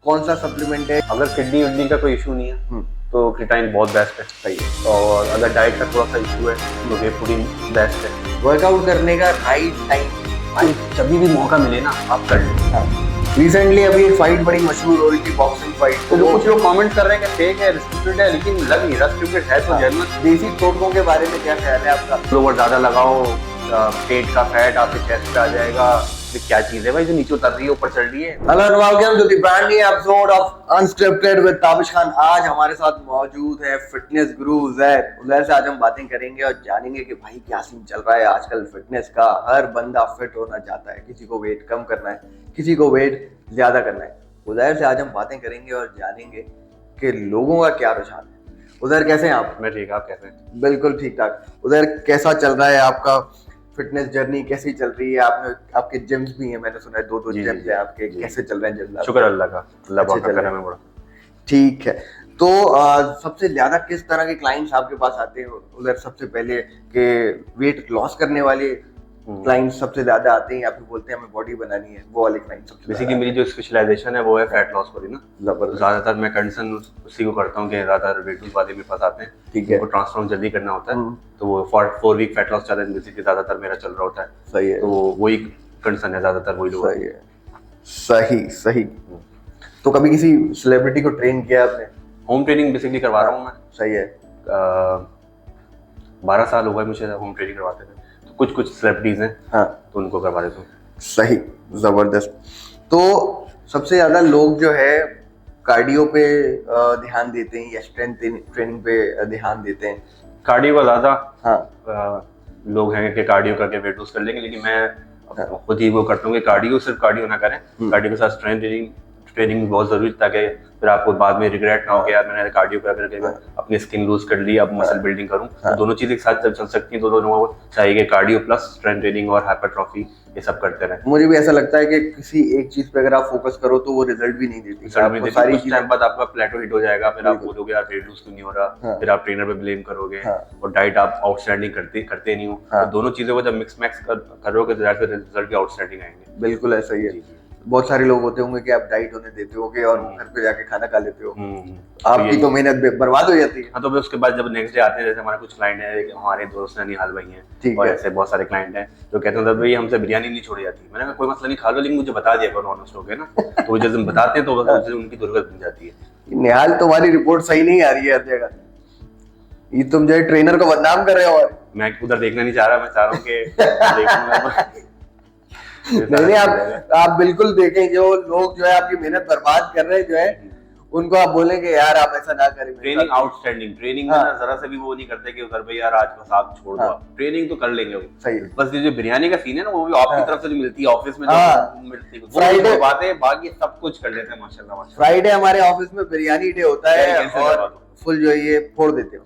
कौन सा सप्लीमेंट है? अगर किडनी विडनी का कोई इशू नहीं है तो क्रिटाइन बहुत बेस्ट है। सही है। और अगर डाइट का थोड़ा सा इशू है तो वे प्रोटीन बेस्ट है। वर्कआउट करने का राइट टाइम भाई जब भी मौका मिले ना आप कर लें। रिसेंटली अभी एक फाइट बड़ी मशहूर हो रही थी, बॉक्सिंग फाइट। तो जो कुछ लोग कमेंट कर रहे हैं कि फेक है, रिस्ट्रिक्टेड है, लेकिन लग नहीं रहा रिस्ट्रिक्टेड है तो जेन्युइन। देसी टोटकों के बारे में क्या ख्याल है आपका? फ्लोवर ज्यादा लगाओ, पेट का फैट आपके चेस्ट पे आ जाएगा। ये क्या चीज है भाई जो नीचे उतर रही है ऊपर चढ़ रही है? Hello and welcome to the brand new episode of unscripted with Tabish Khan. आज हमारे साथ मौजूद है फिटनेस गुरु उजैर। उजैर से आज हम बातें करेंगे और जानेंगे कि भाई क्या सीन चल रहा है आजकल फिटनेस का। हर बंदा फिट होना चाहता है, किसी को वेट कम करना है, किसी को वेट ज्यादा करना है। उजैर से आज हम बातें करेंगे और जानेंगे कि लोगों का क्या रुझान है। उजैर कैसे हैं आप? मैं ठीक, आप कैसे हैं? बिल्कुल ठीक ठाक। उधर कैसा चल रहा है आपका फिटनेस जर्नी, कैसी चल रही है? आपने आपके जिम्स भी हैं, मैंने सुना है दो जिम्स हैं आपके। कैसे चल रहे हैं जिम? शुक्र अल्लाह का, अल्लाह बहुत करम है बड़ा। ठीक है। तो सबसे ज्यादा किस तरह के क्लाइंट्स आपके पास आते हैं उधर? सबसे पहले के वेट लॉस करने वाले क्लाइंट्स सबसे ज्यादा आते हैं या फिर बोलते हैं हमें बॉडी बनानी है, वो वाले क्लाइंट सबसे? बेसिकली मेरी जो स्पेशलाइजेशन है वो है फैट लॉस पर ही ना। जबरदस्त। ज्यादातर मैं कंडीशन उसी को करता हूँ कि ज्यादातर वेट लॉस वाले मेरे पास आते हैं। ठीक है। उनको ट्रांसफॉर्म जल्दी करना होता है तो वो 4 week fat loss challenge basically ज्यादातर मेरा चल रहा होता है। सही है। तो वही कंडीशन है, ज्यादातर वही लोग। सही है, सही सही। तो कभी किसी सेलिब्रिटी को ट्रेन किया आपने? होम ट्रेनिंग बेसिकली करवा रहा हूँ मैं। सही है। 12 साल हो गए मुझे होम ट्रेनिंग करवाते थे। तो कुछ सेलिब्रिटीज हैं हाँ, तो उनको करवा देता हूँ। सही, जबरदस्त। तो सबसे ज्यादा लोग जो है कार्डियो पे ध्यान देते हैं या स्ट्रेंथ ट्रेनिंग पे ध्यान देते हैं? कार्डियो का ज्यादा हाँ, लोग हैं कि कार्डियो करके वेट लॉस कर लेंगे, लेकिन मैं खुद ही वो करता हूँ कि कार्डियो सिर्फ कार्डियो ना करें। कार्डियो के साथ स्ट्रेंथ ट्रेनिंग भी बहुत जरूरी है ताकि फिर आपको बाद में रिग्रेट ना हो कि यार मैंने कार्डियो करके अपनी स्किन लूज कर ली, अब मसल बिल्डिंग करूं। तो दोनों चीजें एक साथ चल सकती हैं। दोनों लोगों को चाहिए कि कार्डियो प्लस स्ट्रेंथ ट्रेनिंग और हाइपरट्रॉफी ये सब करते रहे। मुझे भी ऐसा लगता है कि किसी एक चीज पे अगर आप फोकस करो तो वो रिजल्ट भी नहीं देती। सारी टाइम बाद आपका प्लेटो हिट हो जाएगा, फिर आप बोलोगे यार वेट लूज क्यों नहीं हो रहा, फिर आप ट्रेनर पे ब्लेम करोगे और डाइट आप आउटस्टैंडिंग करते नहीं हो। तो दोनों चीजों को जब मिक्स मैक्स करोगे तो रिजल्ट भी आउटस्टैंडिंग आएंगे। बिल्कुल ऐसा ही है। बहुत सारे लोग होते होंगे कि आप डाइट होने देते होगे और घर पे जाके खाना खा लेते हो, आपकी तो मेहनत बर्बाद हो जाती है। हाँ, तो फिर उसके बाद जब नेक्स्ट डे आते हैं, जैसे हमारे कुछ क्लाइंट हैं, हमारे दोस्त ननिहाल भाई हैं और ऐसे बहुत सारे क्लाइंट हैं जो कहते हैं भाई हमसे बिरयानी नहीं छोड़ी जाती। मैंने कहा कोई मसला नहीं, खा लो, लेकिन मुझे बता दिया करो ऑनेस्ट होके ना। तो जब हम बताते हैं तो उनकी जरूरत बन जाती है। निहाल तुम्हारी रिपोर्ट सही नहीं आ रही है हर जगह, ये तुम जो है ट्रेनर को बदनाम कर रहे हो। और मैं उधर देखना नहीं चाह रहा, मैं चाह रहा हूँ कि नहीं, आप बिल्कुल देखें। जो लोग जो है आपकी मेहनत बर्बाद कर रहे हैं जो है उनको आप बोलेंगे यार आप ऐसा ना करें। ट्रेनिंग आउटस्टैंडिंग ट्रेनिंग में जरा सा भी वो नहीं करते कि उधर भाई यार आज बस आप छोड़ दो। ट्रेनिंग तो कर लेंगे वो। सही। बस ये जो बिरयानी का सीन है ना वो भी आपकी तरफ से जो मिलती है ऑफिस में, जो मिलती है फ्राइडे बातें, बाकी सब कुछ कर लेते हैं माशाल्लाह। फ्राइडे हमारे ऑफिस में बिरयानी डे होता है और फुल जो है ये फोड़ देते हो।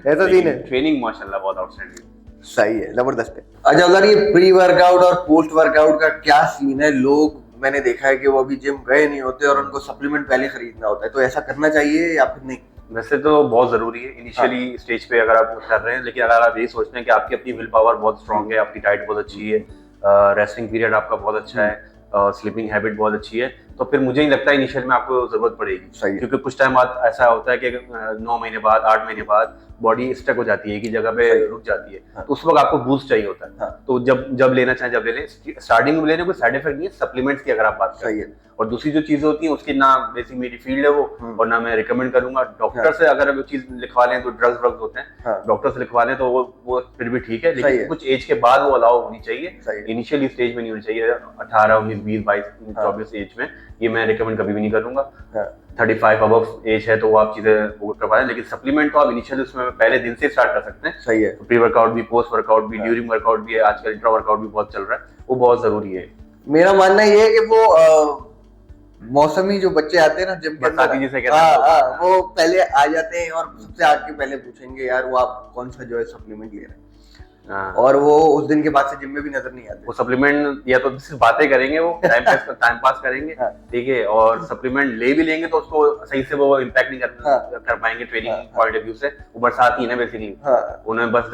ऐसा सीन है। ट्रेनिंग माशाल्लाह बहुत आउटस्टैंडिंग। सही है, जबरदस्त है। अच्छा उधर ये प्री वर्कआउट और पोस्ट वर्कआउट का क्या सीन है? लोग मैंने देखा है कि वो अभी जिम गए नहीं होते और उनको सप्लीमेंट पहले खरीदना होता है, तो ऐसा करना चाहिए या फिर नहीं? वैसे तो बहुत जरूरी है इनिशियली स्टेज पे अगर आप कर रहे हैं, लेकिन अगर आप ये सोचते हैं कि आपकी अपनी विल पावर बहुत स्ट्रांग है, आपकी डाइट बहुत अच्छी है, रेस्टिंग पीरियड आपका बहुत अच्छा है, स्लीपिंग हैबिट बहुत अच्छी है, तो फिर मुझे नहीं लगता इनिशियल में आपको जरूरत पड़ेगी। क्योंकि कुछ टाइम बाद ऐसा होता है कि 9 महीने बाद 8 महीने बाद बॉडी स्टक हो जाती है, एक ही जगह पे रुक जाती है। तो उस वक्त आपको बूस्ट चाहिए होता है। तो जब लेना चाहे जब ले लें। स्टार्टिंग में लेने कोई साइड इफेक्ट नहीं है सप्लीमेंट्स की अगर आप बात करें। और दूसरी जो चीजें होती हैं उसकी ना बेसिक मेरी फील्ड है वो, और ना मैं रिकमेंड करूंगा। डॉक्टर से अगर वो चीज लिखवा लें तो ड्रग्स होते हैं, डॉक्टर से लिखवा लें तो वो फिर भी ठीक है, लेकिन कुछ एज के बाद वो अलाउ होनी चाहिए। इनिशियली स्टेज में नहीं होनी चाहिए। 18, 19, 20, 22, 24 एज में ये मैं रिकमेंड कभी भी नहीं करूंगा। 35 अबव एज है तो वो आप चीजें वो करवा लें, लेकिन सप्लीमेंट तो आप इनिशियली उसमें पहले दिन से स्टार्ट कर सकते हैं। सही है। प्री वर्कआउट भी, पोस्ट वर्कआउट भी, ड्यूरिंग वर्कआउट भी है, आजकल इंट्रा वर्कआउट भी बहुत चल रहा है, वो बहुत जरूरी है। मेरा मानना ये है कि वो मौसमी जो बच्चे आते हैं ना जिम के अंदर, वो पहले आ जाते हैं और सबसे आगे पहले पूछेंगे यार वो आप कौन सा जो है सप्लीमेंट ले रहे हैं, और वो उस दिन के बाद से जिम में भी नजर नहीं आते। वो सप्लीमेंट या तो सिर्फ बातें करेंगे, वो टाइम पास करेंगे, ठीक है, और सप्लीमेंट ले भी लेंगे तो उसको सही से वो इम्पैक्ट नहीं कर पाएंगे ट्रेनिंग पॉइंट ऑफ व्यू से। वो बरसात ही है ना बेसिकली, उन्हें बस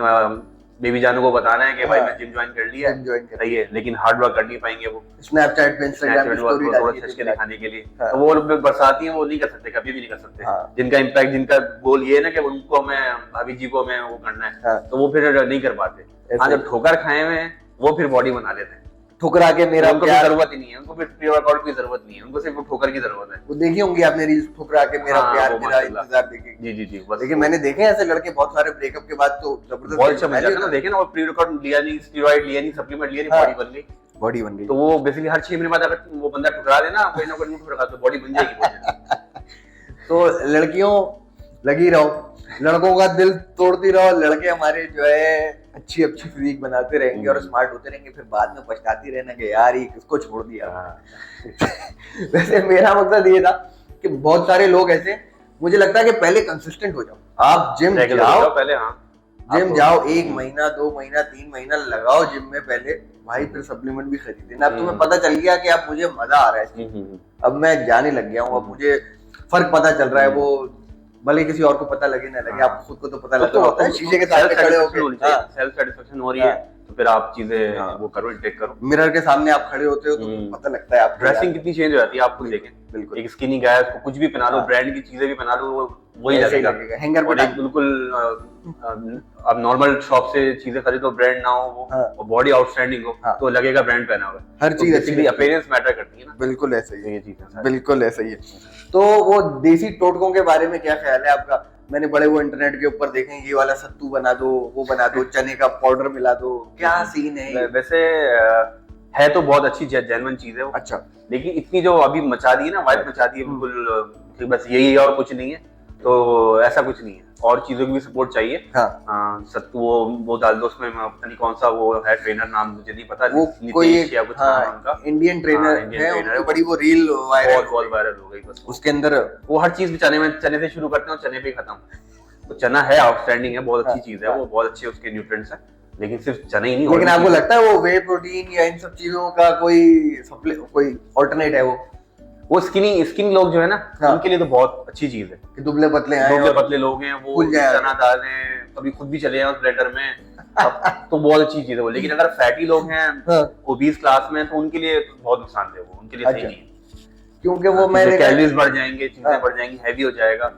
बेबी जानू को बताना है कि भाई हाँ। मैं जिम ज्वाइन कर लिया जिम ज्वाइन कर सही है, लेकिन हार्ड वर्क कर नहीं पाएंगे वो स्नैपचैट पे इंस्टाग्राम पे नेचुरल स्टोरी वर्क थोड़ा डालती है सच के तो दिखाने के लिए। हाँ। तो वो लोग बरसाती हैं, वो नहीं कर सकते, कभी भी नहीं कर सकते। हाँ। जिनका इम्पैक्ट, जिनका गोल ये है ना कि उनको मैं भाभी जी को मैं वो करना है, हाँ। तो वो फिर नहीं कर पाते। ऐसे हाँ, ही। जब ठोकर खाए हुए हैं वो फिर बॉडी बना लेते हैं, ठुकरा के मेरा उनको फिर प्यार, जरूरत ही नहीं है, उनको फिर प्री वर्कआउट की जरूरत नहीं है, उनको सिर्फ ठोकर की जरूरत है। वो देखी होंगी आपने रील्स, ठुकरा के मेरा हाँ, प्यार वो मेरा माशाल्लाह। इंतजार देखे। जी जी जी, बस लेकिन मैंने देखे हैं ऐसे लड़के बहुत सारे ब्रेकअप के बाद तो जबरदस्त बहुत अच्छा बन जाता है ना। बॉडी देखे ना, वो प्री वर्कआउट लिया नहीं, स्टेरॉइड लिया नहीं, सप्लीमेंट लिया नहीं, हाँ। बॉडी बन गई। बन गई। तो वो बेसिकली हर 6 महीने बाद अगर वो बंदा ठुकरा देना, कोई ना कोई ठुकरा तो बॉडी बन जाएगी बहुत जल्दी। तो लड़कियों लगी रहो, लड़कों का दिल तोड़ती रहो, लड़के हमारे जो है अच्छी अच्छी फिजिक बनाते रहेंगे और स्मार्ट होते रहेंगे, फिर बाद में पछताती रहना कि यार ये किसको छोड़ दिया। वैसे मेरा मकसद ये था कि बहुत सारे लोग ऐसे, मुझे लगता है कि पहले कंसिस्टेंट हो जाओ, आप जिम रेगुलर जाओ, जाओ पहले। हाँ, जिम जाओ 1 महीना 2 महीना 3 महीना लगाओ जिम में पहले भाई, फिर सप्लीमेंट भी खरीदे ना। अब तुम्हें पता चल गया कि अब मुझे मजा आ रहा है इसमें, अब मैं जाने लग गया हूँ, अब मुझे फर्क पता चल रहा है, वो भले किसी और को पता लगे ना लगे, आपको खुद को तो पता लगता होता है शीशे के सामने खड़े होकर, सेल्फ सेटिस्फेक्शन हो रही है तो फिर आप चीजें वो करो, टेक करो। मिरर के सामने आप खड़े होते हो तो पता लगता है आप ड्रेसिंग कितनी चेंज हो जाती है, आप खुद देखें। बिल्कुल। एक स्किनी गाय, उसको कुछ भी पहना लो, ब्रांड की चीजें भी पहना लो, वो वही ऐसे ही लगेगा। लगेगा, हैंगर पे और एक बिल्कुल अब नॉर्मल शॉप से चीजें खरीदो, ब्रांड ना हो वो, और बॉडी आउटस्टैंडिंग हो, तो लगेगा ब्रांड पहना हुआ है। हर चीज अच्छी अपीयरेंस मैटर करती है ना। बिल्कुल ऐसा ही है, ये चीज है, बिल्कुल ऐसा ही है। तो वो देसी टोटकों के बारे में क्या ख्याल है आपका? मैंने बड़े वो इंटरनेट के ऊपर देखे, ये वाला सत्तू बना दो, वो बना दो, चने का पाउडर मिला दो, क्या सीन है? वैसे है तो बहुत अच्छी जेन्युइन चीज है वो। अच्छा। लेकिन इतनी जो अभी मचा दी है ना, वाइब मचा दी है बिल्कुल कि बस यही है और कुछ नहीं है, तो ऐसा कुछ नहीं है, और चीजों की भी सपोर्ट चाहिए। हाँ। सत्तू वो डाल दो उसमें, पता नहीं कौन सा वो है ट्रेनर, नाम मुझे नहीं पता, वो कोई या कुछ नाम है उनका, इंडियन ट्रेनर है, उनकी बड़ी वो रील बहुत वायरल हो गई। बस उसके अंदर वो हर चीज चने से शुरू करते हैं और चने पे खत्म। तो चना है आउटस्टैंडिंग है, बहुत अच्छी चीज है वो, बहुत अच्छे उसके न्यूट्रिएंट्स हैं, लेकिन सिर्फ चना ही नहीं। लेकिन आपको लगता है वो वे प्रोटीन या इन सब चीजों का कोई ऑल्टरनेट है वो स्किन लोग जो है ना, उनके लिए तो बहुत अच्छी चीज है कि दुबले पतले लोग हैं, वो चना डालें, कभी खुद भी चले जाए उस ब्लेंडर में, तो बहुत अच्छी चीज है वो। लेकिन अगर फैटी लोग हैं, ओबीस क्लास में, तो उनके लिए बहुत नुकसानदेह वो, उनके लिए सही नहीं है, क्योंकि वो मैंने कैलोरीज बढ़ जाएंगे, चीजें बढ़ जाएंगी, हैवी हो जाएगा।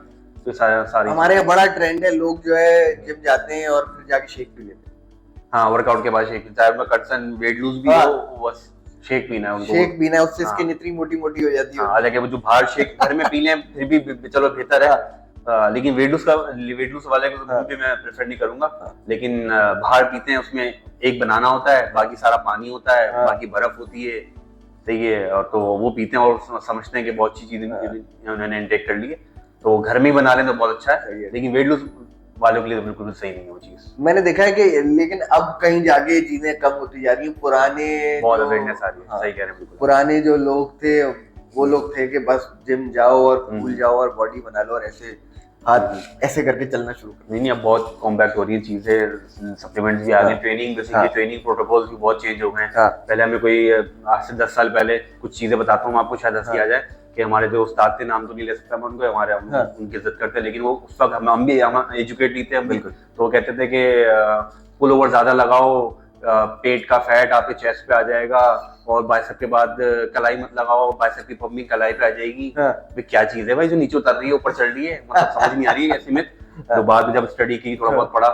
तो सारी हमारे यहाँ बड़ा ट्रेंड है, लोग जो है जिम जाते हैं और फिर जाके शेक पी लेते हैं। हाँ, वर्कआउट के बाद शेक, चाहे उनका कटसन वेट लूज भी हो, बस शेक पीना है उनको, शेक पीना है, उससे स्किन इतनी मोटी मोटी हो जाती है। हालांकि वो जो बाहर शेक घर में पी लें फिर भी चलो बेहतर है, लेकिन वेट लूज वाले को तो भी मैं प्रेफर नहीं करूंगा। लेकिन बाहर पीते हैं, उसमें एक बनाना होता है, बाकी सारा पानी होता है, बाकी बर्फ होती है, सही है, और तो वो पीते हैं और समझते हैं कि बहुत अच्छी चीज उन्होंने इंटेक कर ली है, तो घर में ही बना लें तो बहुत अच्छा है। लेकिन वेट लूज वालों के लिए तो बिल्कुल भी सही नहीं है वो चीज। मैंने देखा है कि लेकिन अब कहीं जाके चीजें कम होती जा रही हैं। पुराने बहुत अवेयरनेस आ रही है, सही कह रहे हैं बिल्कुल। पुराने जो लोग थे वो लोग थे कि बस जिम जाओ और पूल जाओ और बॉडी बना लो और ऐसे हाथ ऐसे करके चलना शुरू कर। नहीं, अब बहुत कॉम्पैक्ट हो रही है चीजें, सप्लीमेंट्स भी आ गए, ट्रेनिंग बेसिकली ट्रेनिंग प्रोटोकॉल्स भी बहुत चेंज हो गए हैं। पहले हमें कोई आज से 10 साल पहले कुछ चीजें बताता हूँ आपको, शायद हंसी आ जाए कि हमारे जो उस्ताद थे, नाम तो नहीं ले सकता मैं उनको, हमारे उनकी इज्जत करते हैं, लेकिन वो उस वक्त हम भी एजुकेट नहीं थे, हम बिल्कुल, तो वो कहते थे कि पुल ओवर ज्यादा लगाओ, पेट का फैट आपके चेस्ट पे आ जाएगा, और बाइसेप के बाद कलाई मत लगाओ, बाइसेप की पंपिंग कलाई पे आ जाएगी। वे क्या चीज है भाई जो नीचे उतर रही है ऊपर चढ़ रही है, मतलब समझ नहीं आ रही है ऐसी मिथ। तो बाद में जब स्टडी की, थोड़ा बहुत पढ़ा,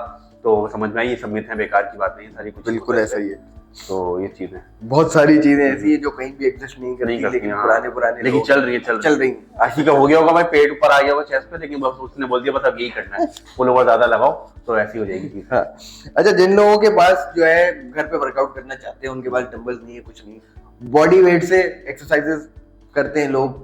तो समझ में आई ये सब मिथ है, बेकार की बात नहीं है सारी, कुछ बिल्कुल ऐसा ही है। तो ये चीज है, बहुत सारी चीजें ऐसी है जो कहीं भी एग्जिस्ट नहीं करती, लेकिन पुराने लेकिन चल रही है। आशी का हो गया होगा भाई, पेट ऊपर आ गया होगा चेस्ट पे, लेकिन बस उसने बोल दिया बस अब यही करना है, पुल ओवर ज्यादा लगाओ, तो ऐसी हो जाएगी चीज। अच्छा, जिन लोगों के पास जो है घर पे वर्कआउट करना चाहते हैं, उनके पास डंबल्स नहीं है, कुछ नहीं, बॉडी वेट से एक्सरसाइजेस करते हैं लोग,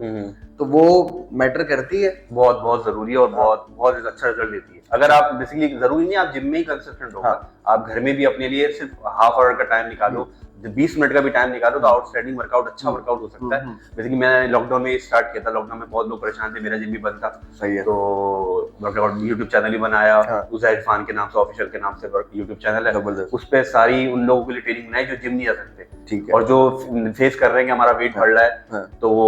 तो वो मैटर करती है, बहुत बहुत जरूरी है, और बहुत बहुत अच्छा रिजल्ट देती है। अगर आप बेसिकली, जरूरी नहीं आप जिम में ही कंसिस्टेंट होगा, आप घर में भी अपने लिए सिर्फ हाफ आवर का टाइम निकालो, 20 मिनट का भी टाइम निकालो, तो आउटस्टैंडिंग वर्कआउट, अच्छा वर्कआउट हो सकता है। बेसिकली मैंने लॉकडाउन में स्टार्ट किया था, लॉकडाउन में बहुत लोग परेशान थे, मेरा जिम भी बंद था, सही है, तो वर्कआउट यूट्यूब चैनल भी बनाया, उज़ैर इरफान के नाम से, ऑफिशियल के नाम से यूट्यूब चैनल है, उस पर सारी उन लोगों के लिए ट्रेनिंग बनाई जो जिम नहीं आ सकते, ठीक है, और जो फेस कर रहे हैं कि हमारा वेट बढ़ रहा है, तो वो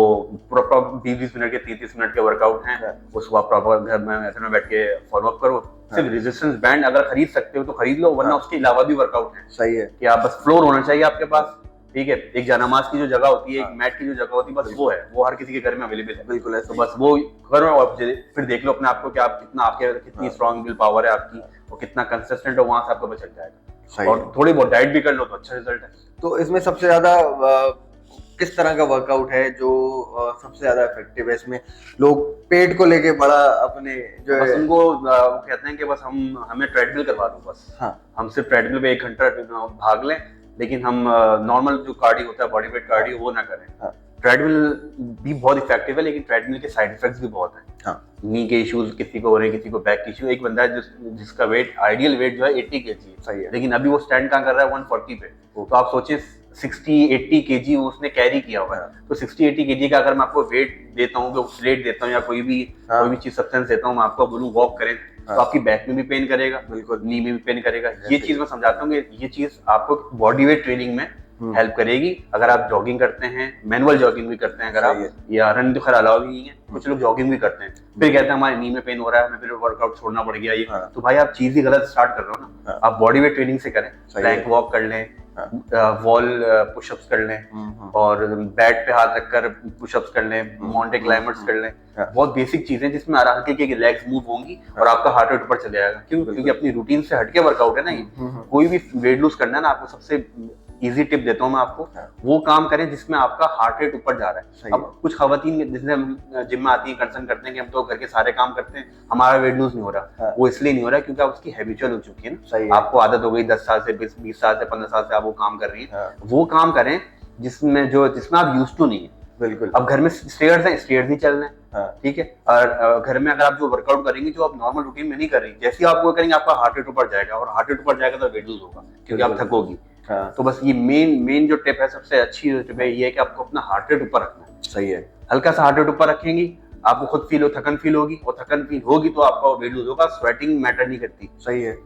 प्रॉपर 20-20 मिनट के 30-30 मिनट के वर्कआउट हैं, उसको आप प्रॉपर घर में ऐसे में बैठ के फॉलो अप करो, सिर्फ रेजिस्टेंस बैंड अगर खरीद सकते हो तो खरीद लो, वरना उसके अलावा भी वर्कआउट है। सही है कि आप बस फ्लोर होना चाहिए आपके पास, ठीक है, एक जनामाज की जो जगह होती है, एक मैट की जो जगह होती है, बस वो है, वो हर किसी के घर में अवेलेबल है। बिल्कुल तो बस वो करो और फिर देख लो अपने आप को कि आप कितना, आपके कितनी स्ट्रांग विल पावर है आपकी, और कितना कंसिस्टेंट हो, वहां से आपको पता चल जाएगा। और थोड़ी बहुत डाइट भी कर लो तो अच्छा रिजल्ट है। तो इसमें सबसे ज्यादा किस तरह का वर्कआउट है जो सबसे ज्यादा इफेक्टिव है? इसमें लोग पेट को लेके बड़ा अपने जो बस उनको वो कहते हैं कि बस हमें ट्रेडमिल करवा दो बस। हाँ। हम सिर्फ ट्रेडमिल पे 1 घंटा भाग लें, लेकिन हम नॉर्मल जो कार्डियो होता है, बॉडी वेट कार्डियो, वो ना करें। हाँ। ट्रेडमिल भी बहुत इफेक्टिव है, लेकिन ट्रेडमिल के साइड इफेक्ट्स भी बहुत हैं। हाँ। नी के इश्यूज किसी को हो रहे हैं, किसी को बैक के इश्यू। एक बंदा है जिसका वेट, आइडियल वेट जो है 80 kg है, सही है, लेकिन अभी वो स्टैंड कहाँ कर रहा है 140 पे। तो आप सोचिए 60-80 kg उसने कैरी किया हुआ है। तो 60-80 kg का अगर मैं आपको वेट देता हूँ, वेट देता हूँ या कोई भी चीज सब्सटेंस देता हूँ, मैं आपको बोलूँ वॉक करें, तो आपकी बैक में भी पेन करेगा, बिल्कुल नी में भी पेन करेगा। ये चीज मैं समझाता हूँ कि ये चीज आपको बॉडी वेट ट्रेनिंग में हेल्प करेगी। अगर आप जॉगिंग करते हैं, मैनुअल जॉगिंग भी करते हैं अगर आप, या रन तो खैर अलाउ भी नहीं है, कुछ लोग जॉगिंग भी करते हैं, फिर कहते हैं हमारे नी में पेन हो रहा है, हमें फिर वर्कआउट छोड़ना पड़ गया ये। तो भाई आप चीज ही गलत स्टार्ट कर रहे हो ना। आप बॉडी वेट ट्रेनिंग से करें, प्लैंक वॉक कर लें, वॉल पुशअप्स कर लें, और बैट पे हाथ रखकर पुशअप्स कर लें, माउंटेन क्लाइंबर्स कर लें। बहुत बेसिक चीजें जिसमें हल्के के लेग्स मूव होंगी और आपका हार्ट रेट ऊपर चले जाएगा। क्यों? क्योंकि अपनी रूटीन से हटके वर्कआउट है ना ये। कोई भी वेट लूज करना है ना, आपको सबसे इजी टिप देता हूँ मैं आपको, वो काम करें जिसमें आपका हार्ट रेट ऊपर जा रहा है। अब कुछ खवातीन जिसने जिम में आती है कंसर्न करते हैं कि हम तो घर के सारे काम करते हैं, हमारा वेट लूज नहीं हो रहा। वो इसलिए नहीं हो रहा क्योंकि आप उसकी हैबिचुअल हो चुकी है ना, आपको आदत हो गई 10 साल से 20 साल से 15 साल से आप वो काम कर रही है। वो काम करें जिसमें आप यूज्ड टू नहीं है। बिल्कुल। अब घर में स्टेयर्स हैं, स्टेयर्स ही चलना है, ठीक है। और घर में अगर आप जो वर्कआउट करेंगे जो आप नॉर्मल रूटीन में नहीं कर रही, जैसे आप वो करेंगे आपका हार्ट रेट ऊपर जाएगा, और हार्ट रेट ऊपर जाएगा तो वेट लूज होगा क्योंकि आप थकोगी। तो बस ये मेन जो टिप है, सबसे अच्छी टिप है ये है कि आपको अपना हार्ट रेट ऊपर रखना है। सही है। हल्का सा हार्ट रेट ऊपर रखेंगी, आपको खुद थकन फील होगी, और थकन फील होगी तो आपका वेट लूज होगा। स्वेटिंग मैटर नहीं करती। सही है।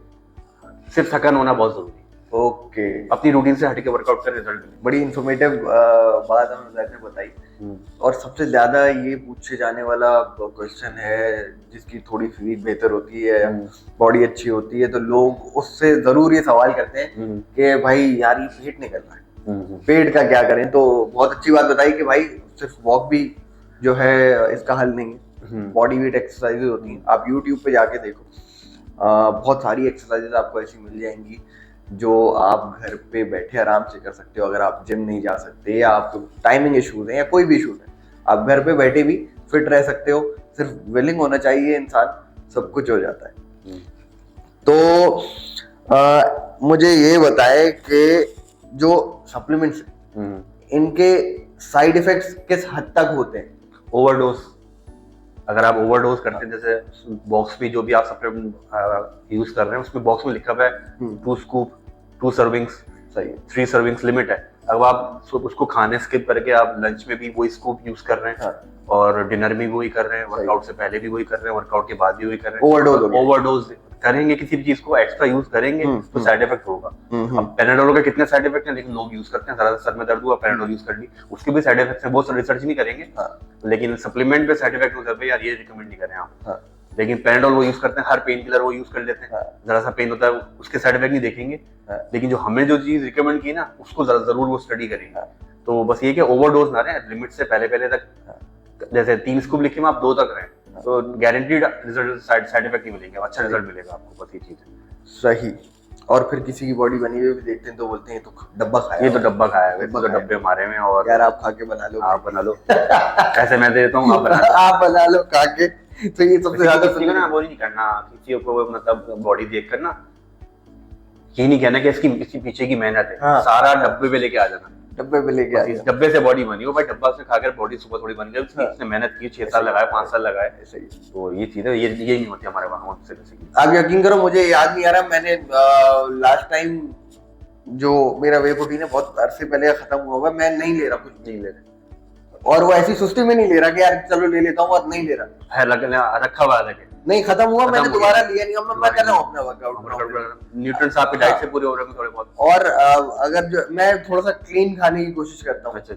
सिर्फ थकन होना बहुत जरूरी है। ओके। अपनी रूटीन से हटके वर्कआउट का रिजल्ट। बड़ी इंफॉर्मेटिव बात हमें आपने बताई। और सबसे ज्यादा ये पूछे जाने वाला क्वेश्चन है, जिसकी थोड़ी फीड बेहतर होती है, बॉडी अच्छी होती है, तो लोग उससे जरूर ये सवाल करते हैं कि भाई यार ये पेट निकल रहा है, पेट का क्या करें? तो बहुत अच्छी बात बताई कि भाई सिर्फ वॉक भी जो है इसका हल नहीं है, बॉडी वेट एक्सरसाइजेज होती हैं। आप यूट्यूब पे जाके देखो, बहुत सारी एक्सरसाइजेज आपको ऐसी मिल जाएंगी जो आप घर पे बैठे आराम से कर सकते हो। अगर आप जिम नहीं जा सकते, या आपको टाइमिंग इश्यूज है, या कोई भी इश्यूज है, आप घर पे बैठे भी फिट रह सकते हो। सिर्फ विलिंग होना चाहिए, इंसान सब कुछ हो जाता है। तो मुझे ये बताए कि जो सप्लीमेंट्स इनके साइड इफेक्ट्स किस हद तक होते हैं? ओवरडोज, अगर आप ओवरडोज करते हैं, जैसे बॉक्स में जो भी आप सप्लीमेंट यूज कर रहे हैं, उसमें बॉक्स में लिखा हुआ है 2 स्कूप 2 सर्विंग्स, सही, 3 सर्विंग्स लिमिट है। अब आप उसको खाने स्किप करके आप लंच में भी वही स्कूप यूज कर रहे हैं, और डिनर में भी वही कर रहे हैं, वर्कआउट से पहले भी वही कर रहे हैं, वर्कआउट के बाद भी वही कर रहे हैं। ओवरडोज करेंगे, किसी भी चीज को एक्स्ट्रा यूज करेंगे तो साइड इफेक्ट होगा। अब पेनाडोल के कितने साइड इफेक्ट हैं, लेकिन लोग यूज करते हैं। जरा सर में दर्द हुआ, पेनाडोल यूज कर ली, उसके भी साइड इफेक्ट्स हैं। बहुत रिसर्च नहीं करेंगे, लेकिन सप्लीमेंट पे साइड इफेक्ट हो जाते हैं, यार ये रिकमेंड नहीं करें आप। लेकिन पेनाडोल वो यूज करते हैं, हर पेन किलर वो यूज कर लेते हैं। जरा सा पेन होता है, उसके साइड इफेक्ट नहीं देखेंगे, लेकिन जो हमें जो चीज रिकमेंड की ना, उसको जरूर वो स्टडी करेंगे। तो बस ये कि ओवरडोज ना रहे, लिमिट से पहले तक, जैसे 3 स्कूप लिखे में आप 2 तक रहें, तो गारंटीड रिजल्ट, साइड इफेक्ट नहीं मिलेंगे, अच्छा रिजल्ट मिलेगा आपको। बस ये चीज है। सही। और फिर किसी की बॉडी बनी हुई भी देखते हैं तो बोलते हैं तो डब्बा खाया, ये तो डब्बा खाया है, तो डब्बे मारे में। और यार आप खा के बना लो, आप बना लो ऐसे मैं दे देता हूँ, आप बना लो खा के। तो ये सबसे ज्यादा ना वो नहीं करना, किसी को मतलब बॉडी देख कर ना ये नहीं कहना कि इसकी पीछे की मेहनत है, सारा डब्बे पे लेके आ जाना, डब्बे पे लेके आया, डब्बे से बॉडी बनी हो भाई, डब्बा से खाकर बॉडी सुबह थोड़ी बन गई, इसने मेहनत की, 6 साल लगाए, 5 साल लगाए, सही। तो ये चीज है, ये नहीं होती हमारे वहां से। आप यकीन करो, मुझे याद नहीं आ रहा, मैंने लास्ट टाइम जो मेरा वे प्रोटीन है बहुत अरसे पहले खत्म हुआ हुआ, मैं नहीं ले रहा, कुछ नहीं ले रहा, और वो ऐसी सुस्ती में नहीं ले रहा कि यार चलो ले लेता हूँ, नहीं ले रहा है, रखा हुआ है, नहीं खत्म हुआ, मैंने दोबारा लिया नहीं। अब मैं कर रहा हूँ अपना वर्कआउट, न्यूट्रिएंट्स आपके डाइट से पूरे हो रहे हैं थोड़े बहुत। और अगर जो मैं थोड़ा सा क्लीन खाने की कोशिश करता हूँ, अच्छा,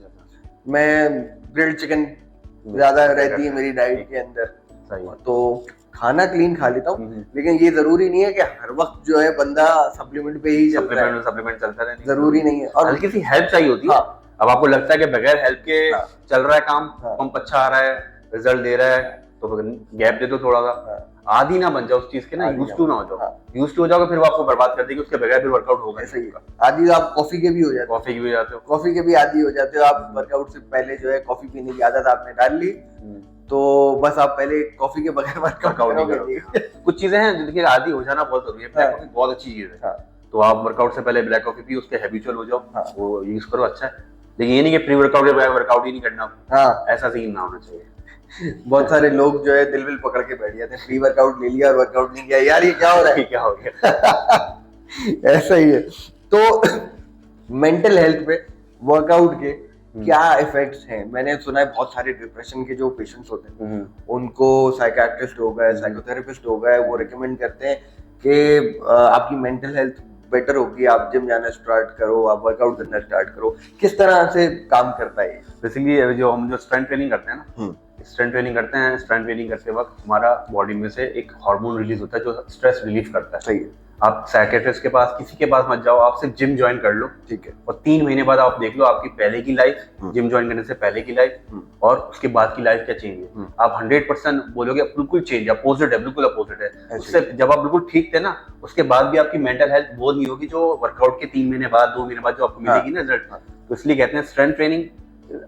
मैं ग्रिल्ड चिकन ज्यादा रहती है मेरी डाइट के अंदर, तो खाना क्लीन खा लेता हूँ, लेकिन ये जरूरी नहीं है कि हर वक्त जो है बंदा सप्लीमेंट पे ही चल रहा है, सप्लीमेंट चलता रहे, जरूरी नहीं है। और हल्की सी हेल्प चाहिए होती है। हाँ, अब आपको लगता है कि बगैर हेल्प के हाँ, चल रहा है काम, हाँ, पंप अच्छा आ रहा है, रिजल्ट दे रहा है, तो गैप दे दो थोड़ा सा, हाँ, आदी ना बन जाओ उस चीज के ना, आदी यूज ना टू बन ना हो जाओ, जाओ। हाँ। यूज टू हो जाओगे फिर वो आपको बर्बाद कर देगी, उसके बगैर फिर वर्कआउट होगा ऐसा ही नहीं। है। आदी आप कॉफी के भी हो जाते हो, कॉफी की भी जाते हो, कॉफी के भी आदी हो जाते हो आप। वर्कआउट से पहले जो है कॉफी पीने की आदत आपने डाल ली, तो बस आप पहले कॉफी के बगैर वर्कआउट नहीं करोगे करोगे। कुछ चीजें हैं जिनके आदी हो जाना बहुत जरूरी है। ब्लैक हाँ। कॉफी बहुत अच्छी चीज है, हाँ, तो आप वर्कआउट से पहले ब्लैक कॉफी पियो, उसके हैबिचुअल हो जाओ, हाँ, वो यूज करो, अच्छा है। लेकिन ये नहीं कि प्री वर्कआउट के बगैर वर्कआउट ही नहीं करना, हाँ। ऐसा सीन ना होना चाहिए। बहुत सारे लोग जो है दिल विल पकड़ के बैठ जाते हैं, प्री वर्कआउट ले लिया और वर्कआउट नहीं किया, यार ये क्या हो रहा है। क्या हो गया। ऐसा ही है। तो मेंटल हेल्थ पे वर्कआउट के क्या इफेक्ट्स हैं? मैंने सुना है बहुत सारे डिप्रेशन के जो पेशेंट्स होते हैं उनको साइकियाट्रिस्ट हो गए, साइकोथेरेपिस्ट हो गए, वो रिकमेंड करते हैं कि आपकी मेंटल हेल्थ बेटर होगी, आप जिम जाना स्टार्ट करो, आप वर्कआउट करना स्टार्ट करो। किस तरह से काम करता है ये? बेसिकली जो हम स्ट्रेंथ ट्रेनिंग करते हैं ना, स्ट्रेंथ ट्रेनिंग करते हैं, स्ट्रेंथ ट्रेनिंग करते वक्त हमारा बॉडी में से एक हार्मोन रिलीज होता है जो स्ट्रेस रिलीफ करता है। सही है। आप साइकियाट्रिस्ट के पास, किसी के पास मत जाओ, आप सिर्फ जिम ज्वाइन कर लो, ठीक है, और 3 महीने बाद आप देख लो आपकी पहले की लाइफ, जिम ज्वाइन करने से पहले की लाइफ और उसके बाद की लाइफ क्या चेंज है। आप 100% बोलोगे बिल्कुल चेंज, अपोजिट है, बिल्कुल अपोजिट है उससे। जब आप बिल्कुल ठीक थे ना, उसके बाद भी आपकी मेंटल हेल्थ वो नहीं होगी जो वर्कआउट के 3 महीने बाद, 2 महीने बाद जो आपको मिलेगी ना रिजल्ट। तो इसलिए कहते हैं स्ट्रेंथ ट्रेनिंग।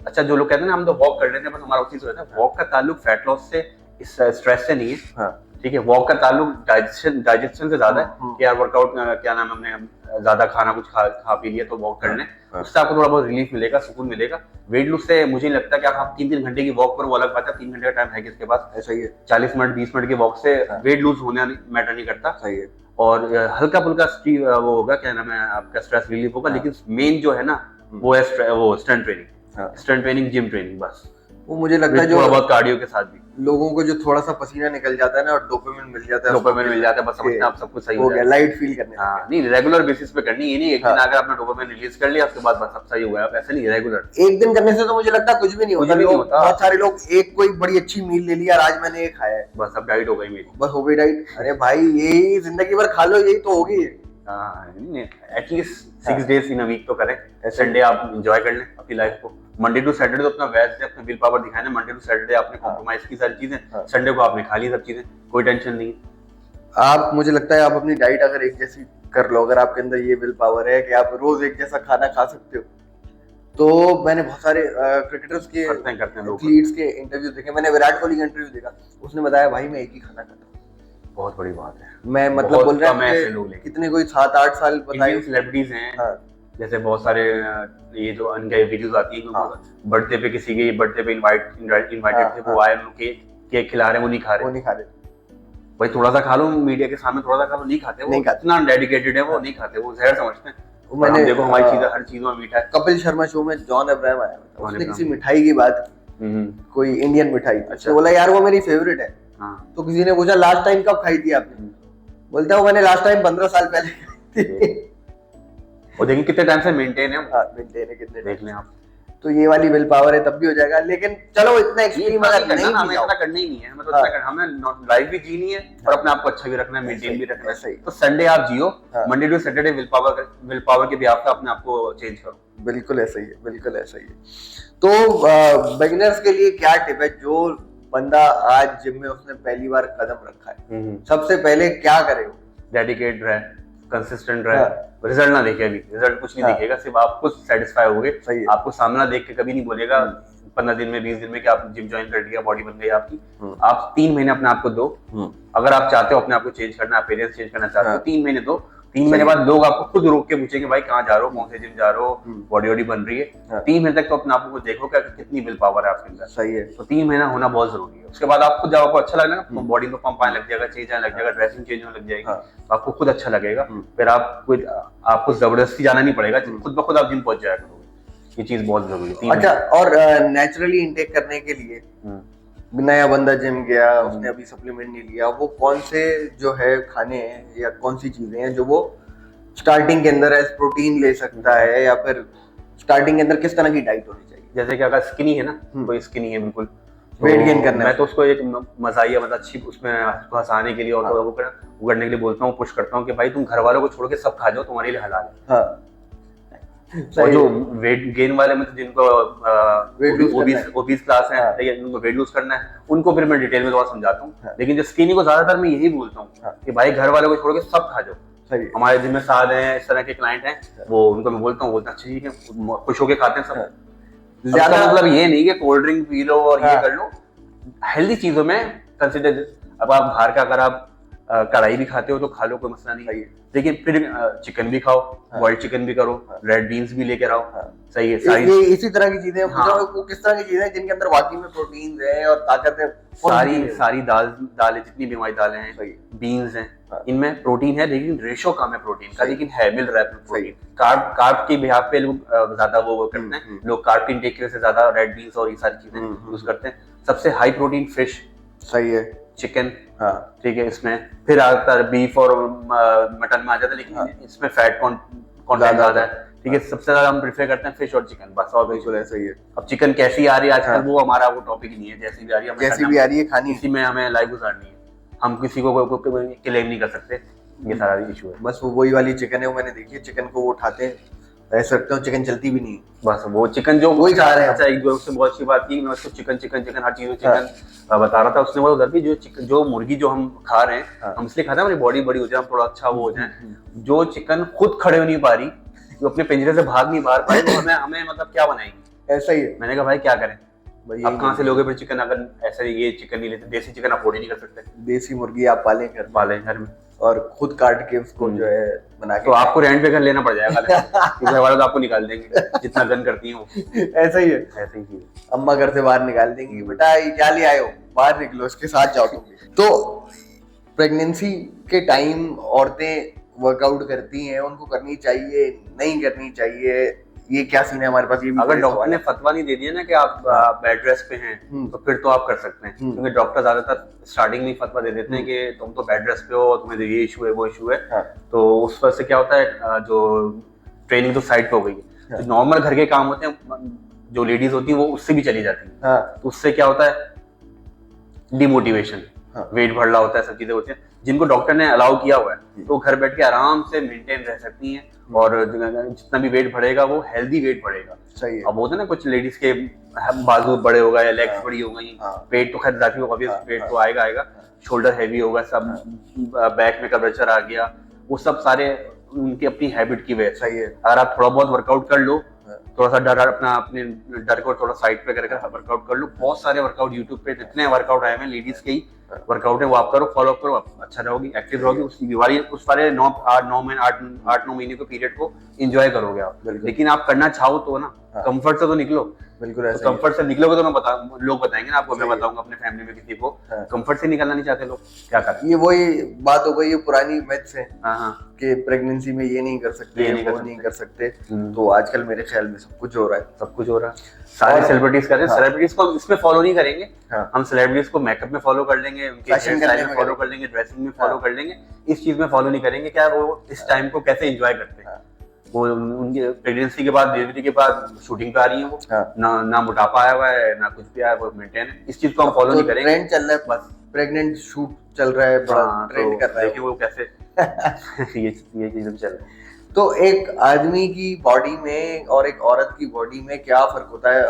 अच्छा, जो लोग कहते हैं ना हम तो वॉक कर लेते हैं, बस हमारा उसी से होता है। वॉक का ताल्लुक फैट लॉस से, इस स्ट्रेस से नहीं है। हाँ, ठीक है, वॉक का ताल्लुक डाइजेशन से ज्यादा है कि यार वर्कआउट क्या नाम है, हमने ज्यादा खाना कुछ खा पी लिया तो वॉक कर लें, उससे आपको थोड़ा बहुत रिलीफ मिलेगा, सुकून मिलेगा। वेट लूज से मुझे नहीं लगता कि आप 3-3 घंटे की वॉक पर, वो अलग बात है, 3 घंटे का टाइम है किसके पास। ऐसा ही है। 40 मिनट 20 मिनट की वॉक से वेट लूज होने मैटर नहीं करता। सही है। और हल्का फुल्का वो होगा, क्या नाम है, आपका स्ट्रेस रिलीफ होगा। लेकिन मेन जो है ना वो है वो strength training, strength training, gym training, बस। वो मुझे लगता है जो थोड़ा बहुत कार्डियो के साथ भी लोगों को जो थोड़ा सा पसीना निकल जाता है ना और डोपामिन मिल जाता है, डोपामिन मिल जाता है, बस समझते हैं आप सब कुछ सही हो गया, लाइट फील करने। हाँ, नहीं रेगुलर बेसिस पे करनी, ये नहीं एक दिन अगर आपने डोपामिन रिलीज कर लिया उसके बाद बस सब सही हुआ है, ऐसे नहीं, रेगुलर। एक दिन करने से तो मुझे लगता है कुछ भी नहीं होता। बहुत सारे लोग एक कोई बड़ी अच्छी मील ले लिया, आज मैंने ये खाया है, बस अब डाइट हो गई मेरी, बस हो गई डाइट। अरे भाई यही जिंदगी भर खा लो, यही तो होगी। At least 6 days in a week तो करें। संडे आप एंजॉय कर लें अपनी लाइफ को। मंडे टू सैटरडे तो अपना बेस्ट है, अपना विल पावर दिखाना। मंडे टू सैटरडे आपने कॉम्प्रोमाइज की सारी चीजें, संडे को आपने खा ली सब चीजें, कोई टेंशन नहीं। आप, मुझे लगता है आप अपनी डाइट अगर एक जैसी कर लो, अगर आपके अंदर ये विल पावर है कि आप रोज एक जैसा खाना खा सकते हो, तो मैंने बहुत सारे क्रिकेटर्स के, करते हैं एथलीट्स के इंटरव्यू देखे। मैंने विराट कोहली का इंटरव्यू देखा, उसने बताया भाई मैं एक ही खाना खाता हूँ। बहुत बड़ी बात है। मैं मतलब बोल रहा हूँ कितने कोई 7-8 साल बताए सेलिब्रिटीज हैं, जैसे बहुत सारे ये जो अनगए वीडियोस आती है, बर्थडे पे किसी के बर्थडे पे इनवाइटेड थे, वो आए, उनको केक खिला रहे हैं, वो नहीं खा रहे। भाई थोड़ा सा खा लो, मीडिया के सामने थोड़ा सा खा लो, नहीं खाते वो, इतना डेडिकेटेड है वो, नहीं खाते वो, जहर समझते हैं। मैंने देखो हमारी चीजें, हर चीजों में मीठा है। कपिल शर्मा शो में जॉन अब्राहम आया था, उसने किसी मिठाई की बात की, कोई इंडियन मिठाई, अच्छा बोला यार वो मेरी फेवरेट है। तो किसी ने पूछा लास्ट टाइम कब खाई थी आपने, बोलता है वो मैंने लास्ट टाइम 15 साल पहले खाई थी। और देखिए कितने टाइम से मेंटेन है, मेंटेन है कितने, देख लें आप। तो ये वाली विल पावर है तब भी हो जाएगा। लेकिन चलो इतना एक्सट्रीम अगर नहीं करना, हमें इतना करना ही नहीं है, मतलब हमें लाइफ भी जीनी है और अपने आप को अच्छा भी रखना है, मेंटेन भी रखना है। तो संडे आप जियो, Monday to Saturday will power के बिहाफ पे अपने आप को चेंज करो। बिल्कुल ऐसा ही है, बिल्कुल ऐसा ही है। तो बिगिनर्स के लिए क्या टिप है? जो बंदा आज जिम में उसने पहली बार कदम रखा है, सबसे पहले क्या करे? डेडिकेट रहे, कंसिस्टेंट रहे, रिजल्ट ना देखे, अभी रिजल्ट कुछ नहीं दिखेगा, सिर्फ आप खुद सेटिस्फाई होगे। आपको सामना देख के कभी नहीं बोलेगा 15 दिन में 20 दिन में कि आप जिम ज्वाइन कर लिया, बॉडी बन गई आपकी। आप 3 महीने अपने आप को दो, अगर आप चाहते हो अपने आप को चेंज करना, अपीयरेंस चेंज करना चाहते हो, 3 महीने दो। 3 महीने बाद लोग आपको खुद रोक के पूछेंगे भाई कहाँ जा रहे हो, कौन से जिम जा रहे हो, बॉडी बन रही है। 3 महीने तक तो अपने आप को देखो क्या कितनी विल पावर है आपके अंदर। सही है। तो 3 महीना होना बहुत जरूरी है। उसके बाद आपको जब आपको अच्छा लगेगा, बॉडी में पंप आने लग जाएगा, चेंज आने लग जाएगा, ड्रेसिंग चेंज होने लग जाएगी, तो आपको खुद अच्छा लगेगा। फिर आपको जबरदस्ती जाना नहीं पड़ेगा, खुद ब खुद आप जिम पहुंच जाया करोगे। ये चीज बहुत जरूरी है। अच्छा, और नेचुरली इंटेक करने के लिए नया बंदा जिम गया, उसने अभी सप्लीमेंट नहीं लिया, वो कौन से जो है खाने हैं या कौन सी चीजें हैं जो वो स्टार्टिंग के अंदर एज प्रोटीन ले सकता है, या फिर स्टार्टिंग के अंदर किस तरह की डाइट होनी चाहिए? जैसे कि अगर स्किनी है ना, कोई स्किनी है बिल्कुल, वेट गेन करना है। मैं तो उसको एक मजाहिया मतलब अच्छी उसमें हंसाने के लिए और वो करने के लिए बोलता हूँ, पुश करता हूँ कि भाई तुम घर वालों को छोड़ के सब खा जाओ, तुम्हारे लिए हलाल है। हाँ और जो वेट गेन वाले मतलब जिनको ओबीस क्लास है, हाँ। ठीक है, जिनको वेट लूज करना है, उनको फिर मैं डिटेल में थोड़ा समझाता हूँ। हाँ। लेकिन जो स्किनी को ज्यादातर मैं यही बोलता हूँ हाँ। कि भाई घर वालों को छोड़ के सब खा जाओ। सही। हमारे जिम में साथ हैं इस तरह के क्लाइंट हैं, वो उनको मैं बोलता हूँ, बोलता अच्छा ठीक है, खुश होके खाते हैं सब। ज्यादा मतलब ये नहीं कि कोल्ड ड्रिंक पी लो और ये कर लो, हेल्दी चीजों में कंसिडर। अब आप बाहर का अगर आप कढ़ाई भी खाते हो तो खा लो, कोई मसला नहीं है, लेकिन फिर चिकन भी खाओ, बॉइल्ड चिकन भी करो, रेड बीन्स भी लेकर आओ। सही है। ये इसी तरह की चीजें वो किस तरह की चीजें हैं जिनके अंदर वाकई में प्रोटीन है और ताकत है। सारी दालें जितनी भी हमारी दालें हैं, बीन्स हैं, इनमें प्रोटीन है, लेकिन रेशो कम है प्रोटीन का, लेकिन है मिल रहा है प्रोटीन। कार्ब के बिहाफ पे लोग ज्यादा वो करते हैं, लोग कार्ब इंटेक की वजह से ज्यादा रेड बीन्स और ये सारी चीजें यूज करते हैं। सबसे हाई प्रोटीन फिश, सही है, चिकन, ठीक है, इसमें फिर आता है बीफ और मटन में आ जाता है, लेकिन इसमें फैट कंटेंट ज्यादा है, ठीक है। सबसे ज्यादा हम प्रेफर करते हैं फिश और चिकन, बस। और बिल्कुल ऐसा ही है। अब चिकन कैसी आ रही है आजकल, वो हमारा वो टॉपिक नहीं है, जैसी भी आ रही है, जैसी भी आ रही है खानी, इसी में हमें लाइफ गुजारनी है, हम किसी को क्लेम नहीं कर सकते, ये सारा इशू है। बस वो वही वाली चिकन है, वो मैंने देखी है, चिकन को वो उठाते हैं, ऐसा लगता है चिकन चलती भी नहीं, बस वो चिकन जो वही खा रहे हैं। अच्छा, एक दोस्त से बहुत अच्छी बात की, मैं उसको चिकन हर चीज में चिकन बता रहा था, उसने बोला उधर भी जो मुर्गी जो हम खा रहे हैं, हम इसलिए खाते हैं हमारी बॉडी बड़ी हो जाए, हम थोड़ा अच्छा वो हो जाए। जो चिकन खुद खड़े हो नहीं पा रही, जो अपने पिंजरे से भाग नहीं पा रही, तो हमें मतलब क्या बनाएंगे? ऐसा ही है। मैंने कहा भाई क्या करें, आप कहाँ से लोगे फिर चिकन, अगर ऐसा ये चिकन नहीं लेते, देसी चिकन अफोर्ड ही नहीं कर सकते। देसी मुर्गी आप पालें घर में और खुद काट के उसको जो है बना के, तो आपको रेंट पे घर लेना पड़ जाएगा, घर वाले तो आपको निकाल देंगे, जितना गन करती हैं वो। ऐसा ही है, ऐसा ही चीज। अम्मा घर से बाहर निकाल देंगी, बेटा ये क्या ले आए हो, बाहर निकलो, उसके साथ जाओ तुम भी। तो प्रेगनेंसी के टाइम औरतें वर्कआउट करती हैं, उनको करनी चाहिए नहीं करनी चाहिए, ये क्या सीन है हमारे पास? ये भी अगर डॉक्टर ने फतवा नहीं दे दिया ना कि आप बेड रेस्ट पे हैं, तो फिर तो आप कर सकते हैं, क्योंकि डॉक्टर ज्यादातर स्टार्टिंग में फतवा दे देते हैं कि तुम तो बेड रेस्ट पे हो, तुम्हें ये इशू है वो इशू है। तो उस वजह से क्या होता है, जो ट्रेनिंग तो साइड पे हो गई है, जो नॉर्मल घर के काम होते हैं, जो लेडीज होती है वो उससे भी चली जाती है। तो उससे क्या होता है, डिमोटिवेशन, वेट बढ़ रहा होता है, सब चीजें होती हैं। जिनको डॉक्टर ने अलाउ किया हुआ है तो घर बैठ के आराम से मेंटेन रह सकती हैं, और जितना भी वेट बढ़ेगा वो हेल्दी वेट बढ़ेगा। सही है। अब होता है ना कुछ लेडीज के बाजू बड़े हो गए, लेग्स बड़ी हो गई, पेट तो खैर जाती होगा, पेट तो आएगा, शोल्डर हैवी होगा, सब बैक में कर्वेचर आ गया, वो सब सारे उनकी अपनी हैबिट की वजह। सही है। अगर आप थोड़ा बहुत वर्कआउट कर लो, थोड़ा सा अपने डर को थोड़ा साइड पे करके वर्कआउट कर लो। बहुत सारे वर्कआउट यूट्यूब पे जितने वर्कआउट आए हैं लेडीज के ही वर्कआउट है, वो आप करो, फॉलो करो, अच्छा रहोगी, एक्टिव रहोगी, उसकी बीमारी उस सारे 8-9 महीने के पीरियड को एंजॉय करोगे आप। लेकिन आप करना चाहो तो ना, कंफर्ट से तो निकलो, बिल्कुल ऐसा। कंफर्ट से निकलोगे तो लोग बताएंगे ना आपको, मैं बताऊंगा अपने फैमिली में किसी को, कंफर्ट से निकलना नहीं चाहते लोग, क्या करें? ये वही बात हो गई, ये पुरानी मिथ्स है कि प्रेगनेंसी में ये नहीं कर सकते, वो नहीं कर सकते। तो आजकल मेरे ख्याल में सब कुछ हो रहा है, सारे सेलिब्रिटीज कर रहे हैं। सेलिब्रिटीज को इसमें फॉलो नहीं करेंगे, हम सेलिब्रिटीज को मेकअप में फॉलो कर लेंगे, उनके हेयर स्टाइल में फॉलो कर लेंगे, ड्रेसिंग में फॉलो कर लेंगे, इस चीज में फॉलो नहीं करेंगे क्या वो इस टाइम को कैसे एंजॉय करते हैं। वो उनके प्रेगनेंसी के बाद, डिलीवरी के बाद शूटिंग पे आ रही है वो, ना मोटापा आया हुआ है, ना कुछ भी आया, वो मेंटेन है। इस चीज को हम फॉलो नहीं करेंगे। ट्रेंड चल रहा है, बस प्रेग्नेंट शूट चल रहा है, बड़ा ट्रेंड कर रहा है, देखिए वो कैसे ये चीज चल रहा है। तो एक आदमी की बॉडी में और एक औरत की बॉडी में क्या फर्क होता है?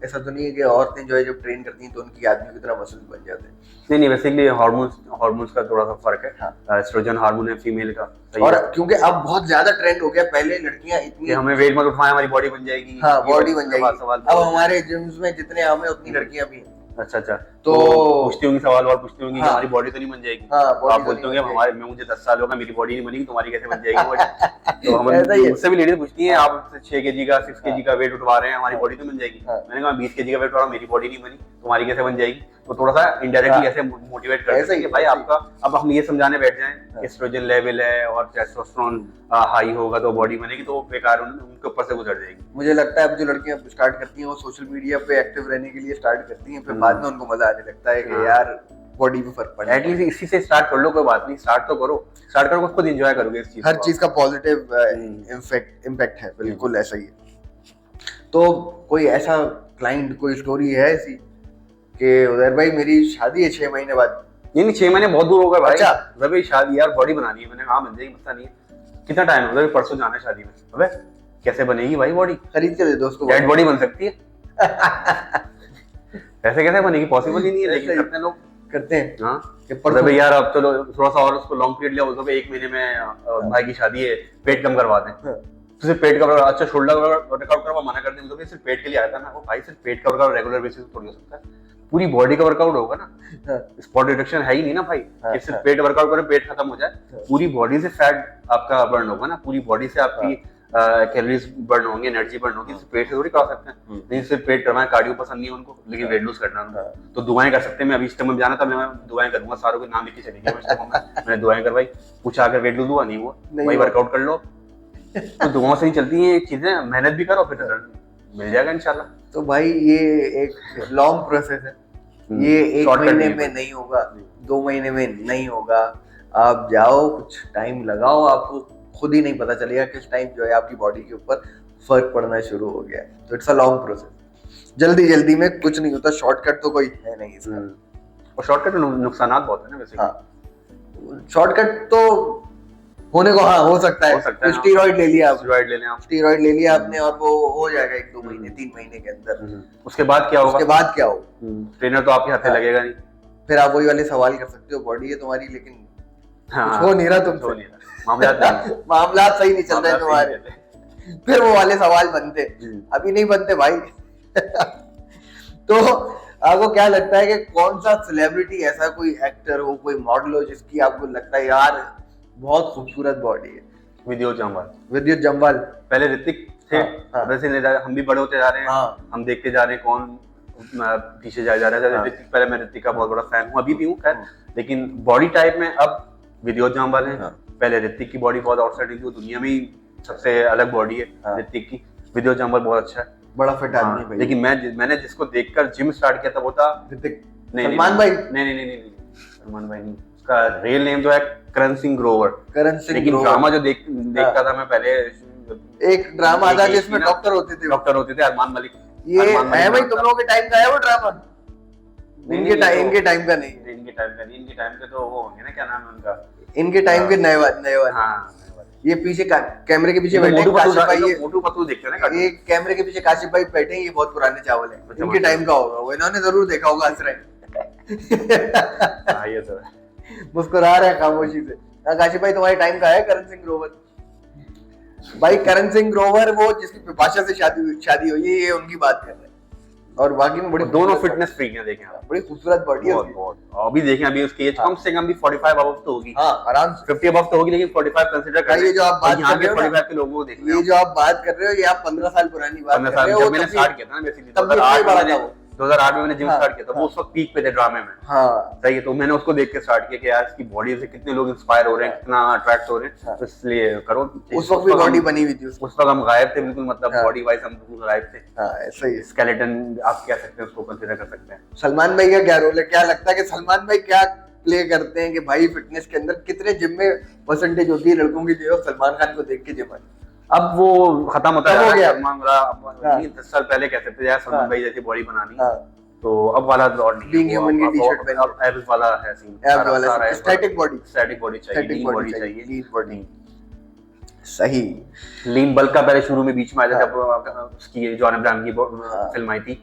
ऐसा तो नहीं है कि औरतें जो है जब ट्रेन करती हैं तो उनकी आदमी की तरह मसल बन जाते हैं। नहीं, बेसिकली हार्मोन्स का थोड़ा सा फर्क है। एस्ट्रोजन हार्मोन है फीमेल का, और क्योंकि अब बहुत ज्यादा ट्रेंड हो गया, पहले लड़कियां इतनी हमें वेट मत उठाएं, हमारी बॉडी बन जाएगी, बॉडी बन जाएगी। अब हमारे जिम्स में जितने हमें उतनी लड़कियां भी हैं। अच्छा, तो पूछती होंगी, सवाल और पूछती होंगी, हमारी बॉडी तो नहीं बन जाएगी। आप बोलते होंगे मुझे 10 साल होगा, मेरी बॉडी नहीं बनेगी, तुम्हारी कैसे बन जाएगी बॉडी? तो हम मुझसे भी लेडीज पूछती हैं, आप 6 kg का 6 kg का वेट उठवा रहे हैं, हमारी बॉडी तो बन जाएगी। मैंने कहा 20 kg का वेट उठा रहा हूं, मेरी बॉडी नहीं बनी, तुम्हारी कैसे बन जाएगी? तो थोड़ा सा इनडायरेक्टली ऐसे मोटिवेट करते हैं कि भाई आपका, अब हम ये समझाने बैठ जाएं एस्ट्रोजन लेवल है और टेस्टोस्टेरोन हाई होगा तो बॉडी बनेगी, तो बेकार उनके ऊपर से गुजर जाएगी। मुझे लगता है अब जो लड़कियां स्टार्ट करती हैं वो सोशल मीडिया पे एक्टिव रहने के लिए स्टार्ट करती हैं, फिर बाद में उनको मजा आने लगता है कि यार बॉडी पे फर्क पड़ा। एटलीस्ट इसी से स्टार्ट कर लो, कोई बात नहीं, स्टार्ट तो करो, स्टार्ट करो, खुद एंजॉय करोगे इस चीज। हर चीज का पॉजिटिव इम्पैक्ट है, बिल्कुल ऐसा ही है। तो कोई ऐसा क्लाइंट, कोई स्टोरी है ऐसी कि उदय भाई मेरी शादी है 6 महीने बाद। नहीं 6 महीने बहुत दूर होगा भाई। अच्छा। अबे शादी यार बॉडी बनानी है, मैंने कहा बन जाएगी, मसला नहीं है। कितना टाइम है? परसों जाना है शादी में। अबे कैसे बनेगी भाई बॉडी? खरीद के दे दो उसको। डेड बॉडी बन सकती है? ऐसे कैसे बनेगी? पॉसिबल ही नहीं है, लेकिन करते हैं लोग, करते हैं। हाँ कि मतलब यार अब चलो थोड़ा सा और उसको लॉन्ग पीरियड लिया, उसको 1 महीने में भाई की शादी है, पेट कम करवा दें। तो सिर्फ पेट का अच्छा शोल्डर वर्कआउट करवा मना कर दें, तो सिर्फ पेट के लिए आया था ना वो भाई, सिर्फ पेट का वर्कआउट रेगुलर बेसिस थोड़ी हो सकता है, पूरी बॉडी का वर्कआउट होगा ना। स्पॉट रिडक्शन है ही नहीं ना भाई कि सिर्फ पेट वर्कआउट करो पेट खत्म हो जाए, पूरी बॉडी से फैट आपका बर्न होगा ना, पूरी बॉडी से आपकी कैलोरीज बर्न होंगे, एनर्जी बर्न होगी, सिर्फ पेट से थोड़ी कर सकते हैं। नहीं सिर्फ पेट करना है, कार्डियो पसंद नहीं है उनको, लेकिन वेट लूज करना है तो दुआएं कर सकते हैं। मैं अभी इज्तिमा में जाना था, मैं दुआएं करूंगा, सारों के नाम लिख के चले गया मैंने दुआएं करवाई, पूछा अगर वेट लूज हुआ नहीं हुआ वही वर्कआउट कर लो, तो दुआओं से ही चलती है चीजें, मेहनत भी करो फिर रिजल्ट मिल जाएगा इंशाल्लाह। तो भाई ये एक लॉन्ग प्रोसेस है, ये 1 महीने में नहीं होगा, 2 महीने में नहीं होगा। आप जाओ, कुछ टाइम लगाओ, आपको खुद ही नहीं पता चलेगा किस टाइम जो है आपकी बॉडी के ऊपर फर्क पड़ना शुरू हो गया है। तो इट्स अ लॉन्ग प्रोसेस, जल्दी जल्दी में कुछ नहीं होता, शॉर्टकट तो कोई है नहीं इसका। और शॉर्टकट नुकसान बहुत है ना वैसे। हाँ शॉर्टकट तो होने को हाँ हो सकता है, स्टीरॉइड ले लिया, स्टीरॉइड ले लिया, स्टीरॉइड ले लिया आपने और वो हो जाएगा 1-2 महीने 3 महीने के अंदर। उसके बाद क्या होगा? उसके बाद क्या हो? ट्रेनर तो आपके हाथ लगेगा नहीं, फिर आप वही वाले सवाल कर सकते हो, बॉडी है तुम्हारी लेकिन कुछ हो नहीं रहा तुमसे, मामला सही नहीं चल रहे तुम्हारे, फिर वो वाले सवाल बनते, अभी नहीं बनते भाई। तो आपको क्या लगता है कि कौन सा सेलिब्रिटी, ऐसा कोई एक्टर हो, कोई मॉडल हो जिसकी आपको लगता है यार बहुत खूबसूरत बॉडी है? विद्युत जम्वाल। विद्युत जम्वाल पहले ऋतिक थे, वैसे हम भी बड़े होते जा रहे हैं, हम देखते जा रहे हैं कौन पीछे जा रहा है। ऋतिक, पहले मैं ऋतिक का बहुत बड़ा फैन हूँ, अभी भी हूँ खैर, लेकिन बॉडी टाइप में अब विद्युत जम्वाल है। पहले ऋतिक की बॉडी बहुत आउटस्टैंडिंग थी, दुनिया में ही सबसे अलग बॉडी है ऋतिक की, विद्युत जम्वाल बहुत अच्छा है, बड़ा फिट आदमी है। लेकिन मैंने जिसको देखकर जिम स्टार्ट किया था वो था ऋतिक। सलमान भाई? नहीं सलमान भाई नहीं, उसका रियल नेम जो है करण सिंह ग्रोवर। लेकिन ड्रामा जो देखता था मैं पहले, एक ड्रामा था जिसमें डॉक्टर होते थे अरमान मलिक। ये है भाई तुम लोगों के टाइम का है वो ड्रामा? इनके टाइम का नहीं, इनके टाइम के तो वो होंगे ना, क्या नाम है उनका, इनके टाइम के नए वाले। ये पीछे कैमरे के पीछे बैठे काशिफ भाई, ये मोटू पतलू देखते हैं ना, ये कैमरे के पीछे काशिफ भाई बैठे हैं, ये बहुत पुराने चावल है, इनके टाइम का होगा वो, इन्होंने जरूर देखा होगा हंस रहे। ये तो मुस्कुरा रहे हैं खामोशी से। काशिफ भाई तुम्हारे टाइम का है करण सिंह ग्रोवर? भाई करण सिंह ग्रोवर वो जिसकी बिपाशा से शादी हुई है, ये उनकी बात कर रहे हैं, और बाकी में बड़ी दोनों फिटनेस फ्रीक हैं, देखें बड़ी खूबसूरत बॉडी है बहुत। अभी देखें, अभी उसकी एज कम से कम भी 45 अबव तो होगी। हाँ आराम से 50 अबव तो होगी, लेकिन 45 कंसीडर कर। ये जो आप बात कर रहे हो 45 के लोगों को देख ये जो आप बात कर रहे हो, ये आप 15 साल पुरानी बात कर रहे हो। मैंने स्टार्ट किया था ना बेसिकली 2008 में मैंने जिम स्टार्ट किया था, वो उस वक्त पीक पे थे ड्रामे में। हाँ सही है, तो मैंने उसको देख के स्टार्ट किया कि यार इसकी बॉडी से कितने लोग इंस्पायर हो रहे हैं, कितना अट्रैक्ट हो रहे हैं, तो इसलिए करो। उस वक्त भी बॉडी बनी हुई थी, उस वक्त हम गायब थे बिल्कुल, मतलब बॉडी वाइज हम बिल्कुल गायब थे। हाँ ऐसा ही, स्केलेटन आप कह सकते हैं, उसको कंसीडर कर सकते हैं। सलमान भाई का क्या रोल है? क्या लगता है कि सलमान भाई क्या प्ले करते हैं कि भाई फिटनेस के अंदर कितने जिम में परसेंटेज होती है लड़कों की जो सलमान खान को देख के जिम? अब वो खत्म होता है, हो गया। 10 साल पहले कह सकते थे सलमान भाई जैसी बॉडी बनानी, तो अब वाला दौर नहीं है, अब एब्स वाला है सीन, स्टैटिक बॉडी चाहिए, लीन बॉडी चाहिए, लीन बॉडी सही। लीन बल्क का पहले शुरू में बीच में आया था, जब उसकी जॉन अब्राहम की फिल्म आई थी,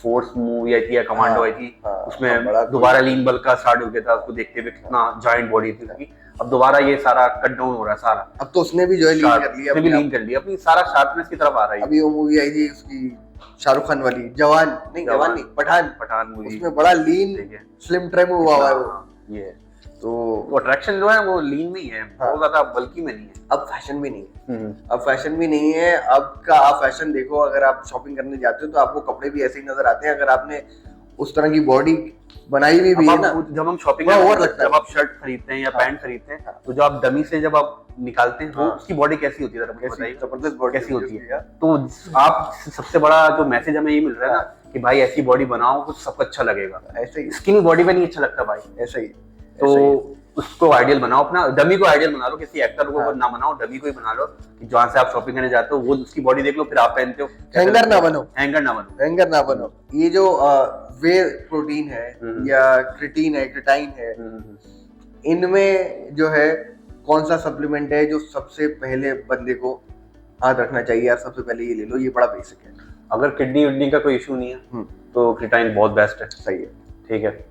फोर्स मूवी आई थी या कमांडो आई थी, उसमें दोबारा लीन बल्क का स्टार्ट हो गया था, उसको देखते हुए कितना जॉइंट बॉडी थी उसकी। अब दोबारा ये सारा कट डाउन हो रहा है सारा, अब तो उसने भी जो है लीन कर लिया, अपनी सारा शार्पनेस की तरफ आ रहा है। अभी वो मूवी आई थी उसकी शाहरुख खान वाली, जवान नहीं पठान मूवी, उसमें बड़ा लीन स्लिम ट्रिम हुआ है वो। ये तो अट्रैक्शन जो है वो लीन में ही है, बहुत ज्यादा बल्की में नहीं है। अब फैशन भी नहीं है, अब फैशन भी नहीं है। अब का आप फैशन देखो, अगर आप शॉपिंग करने जाते हो तो आपको कपड़े भी ऐसे ही नजर आते हैं, अगर आपने उस तरह की बॉडी बनाई हुई भी है ना। जब हम शॉपिंग जब आप शर्ट खरीदते हैं या पैंट खरीदते हैं, तो जो आप डमी से जब आप निकालते हैं, वो उसकी बॉडी कैसी होती है, जबरदस्त बॉडी कैसी होती है। तो आप सबसे बड़ा जो मैसेज हमें ये मिल रहा है ना कि भाई ऐसी बॉडी बनाओ, कुछ सबको अच्छा लगेगा। ऐसे ही स्किनी बॉडी में नहीं अच्छा लगता भाई, ऐसे ही। तो उसको आइडियल बनाओ, अपना डमी को आइडियल बना लो, किसी एक्टर को ना बनाओ, डमी को ही बना लो, कि जहाँ से आप शॉपिंग करने जाते हो वो उसकी बॉडी देख लो, फिर आप पहनते हो। हैंगर ना बनो, हैंगर ना बनो। ये जो वे प्रोटीन है या क्रिटीन है, क्रिटाइन है, इनमें जो है कौन सा सप्लीमेंट है जो सबसे पहले बंदे को हाथ रखना चाहिए यार, सबसे पहले ये ले लो, ये बड़ा बेसिक है। अगर किडनी विडनी का कोई इशू नहीं है तो क्रिटाइन बहुत बेस्ट है। सही है। ठीक है।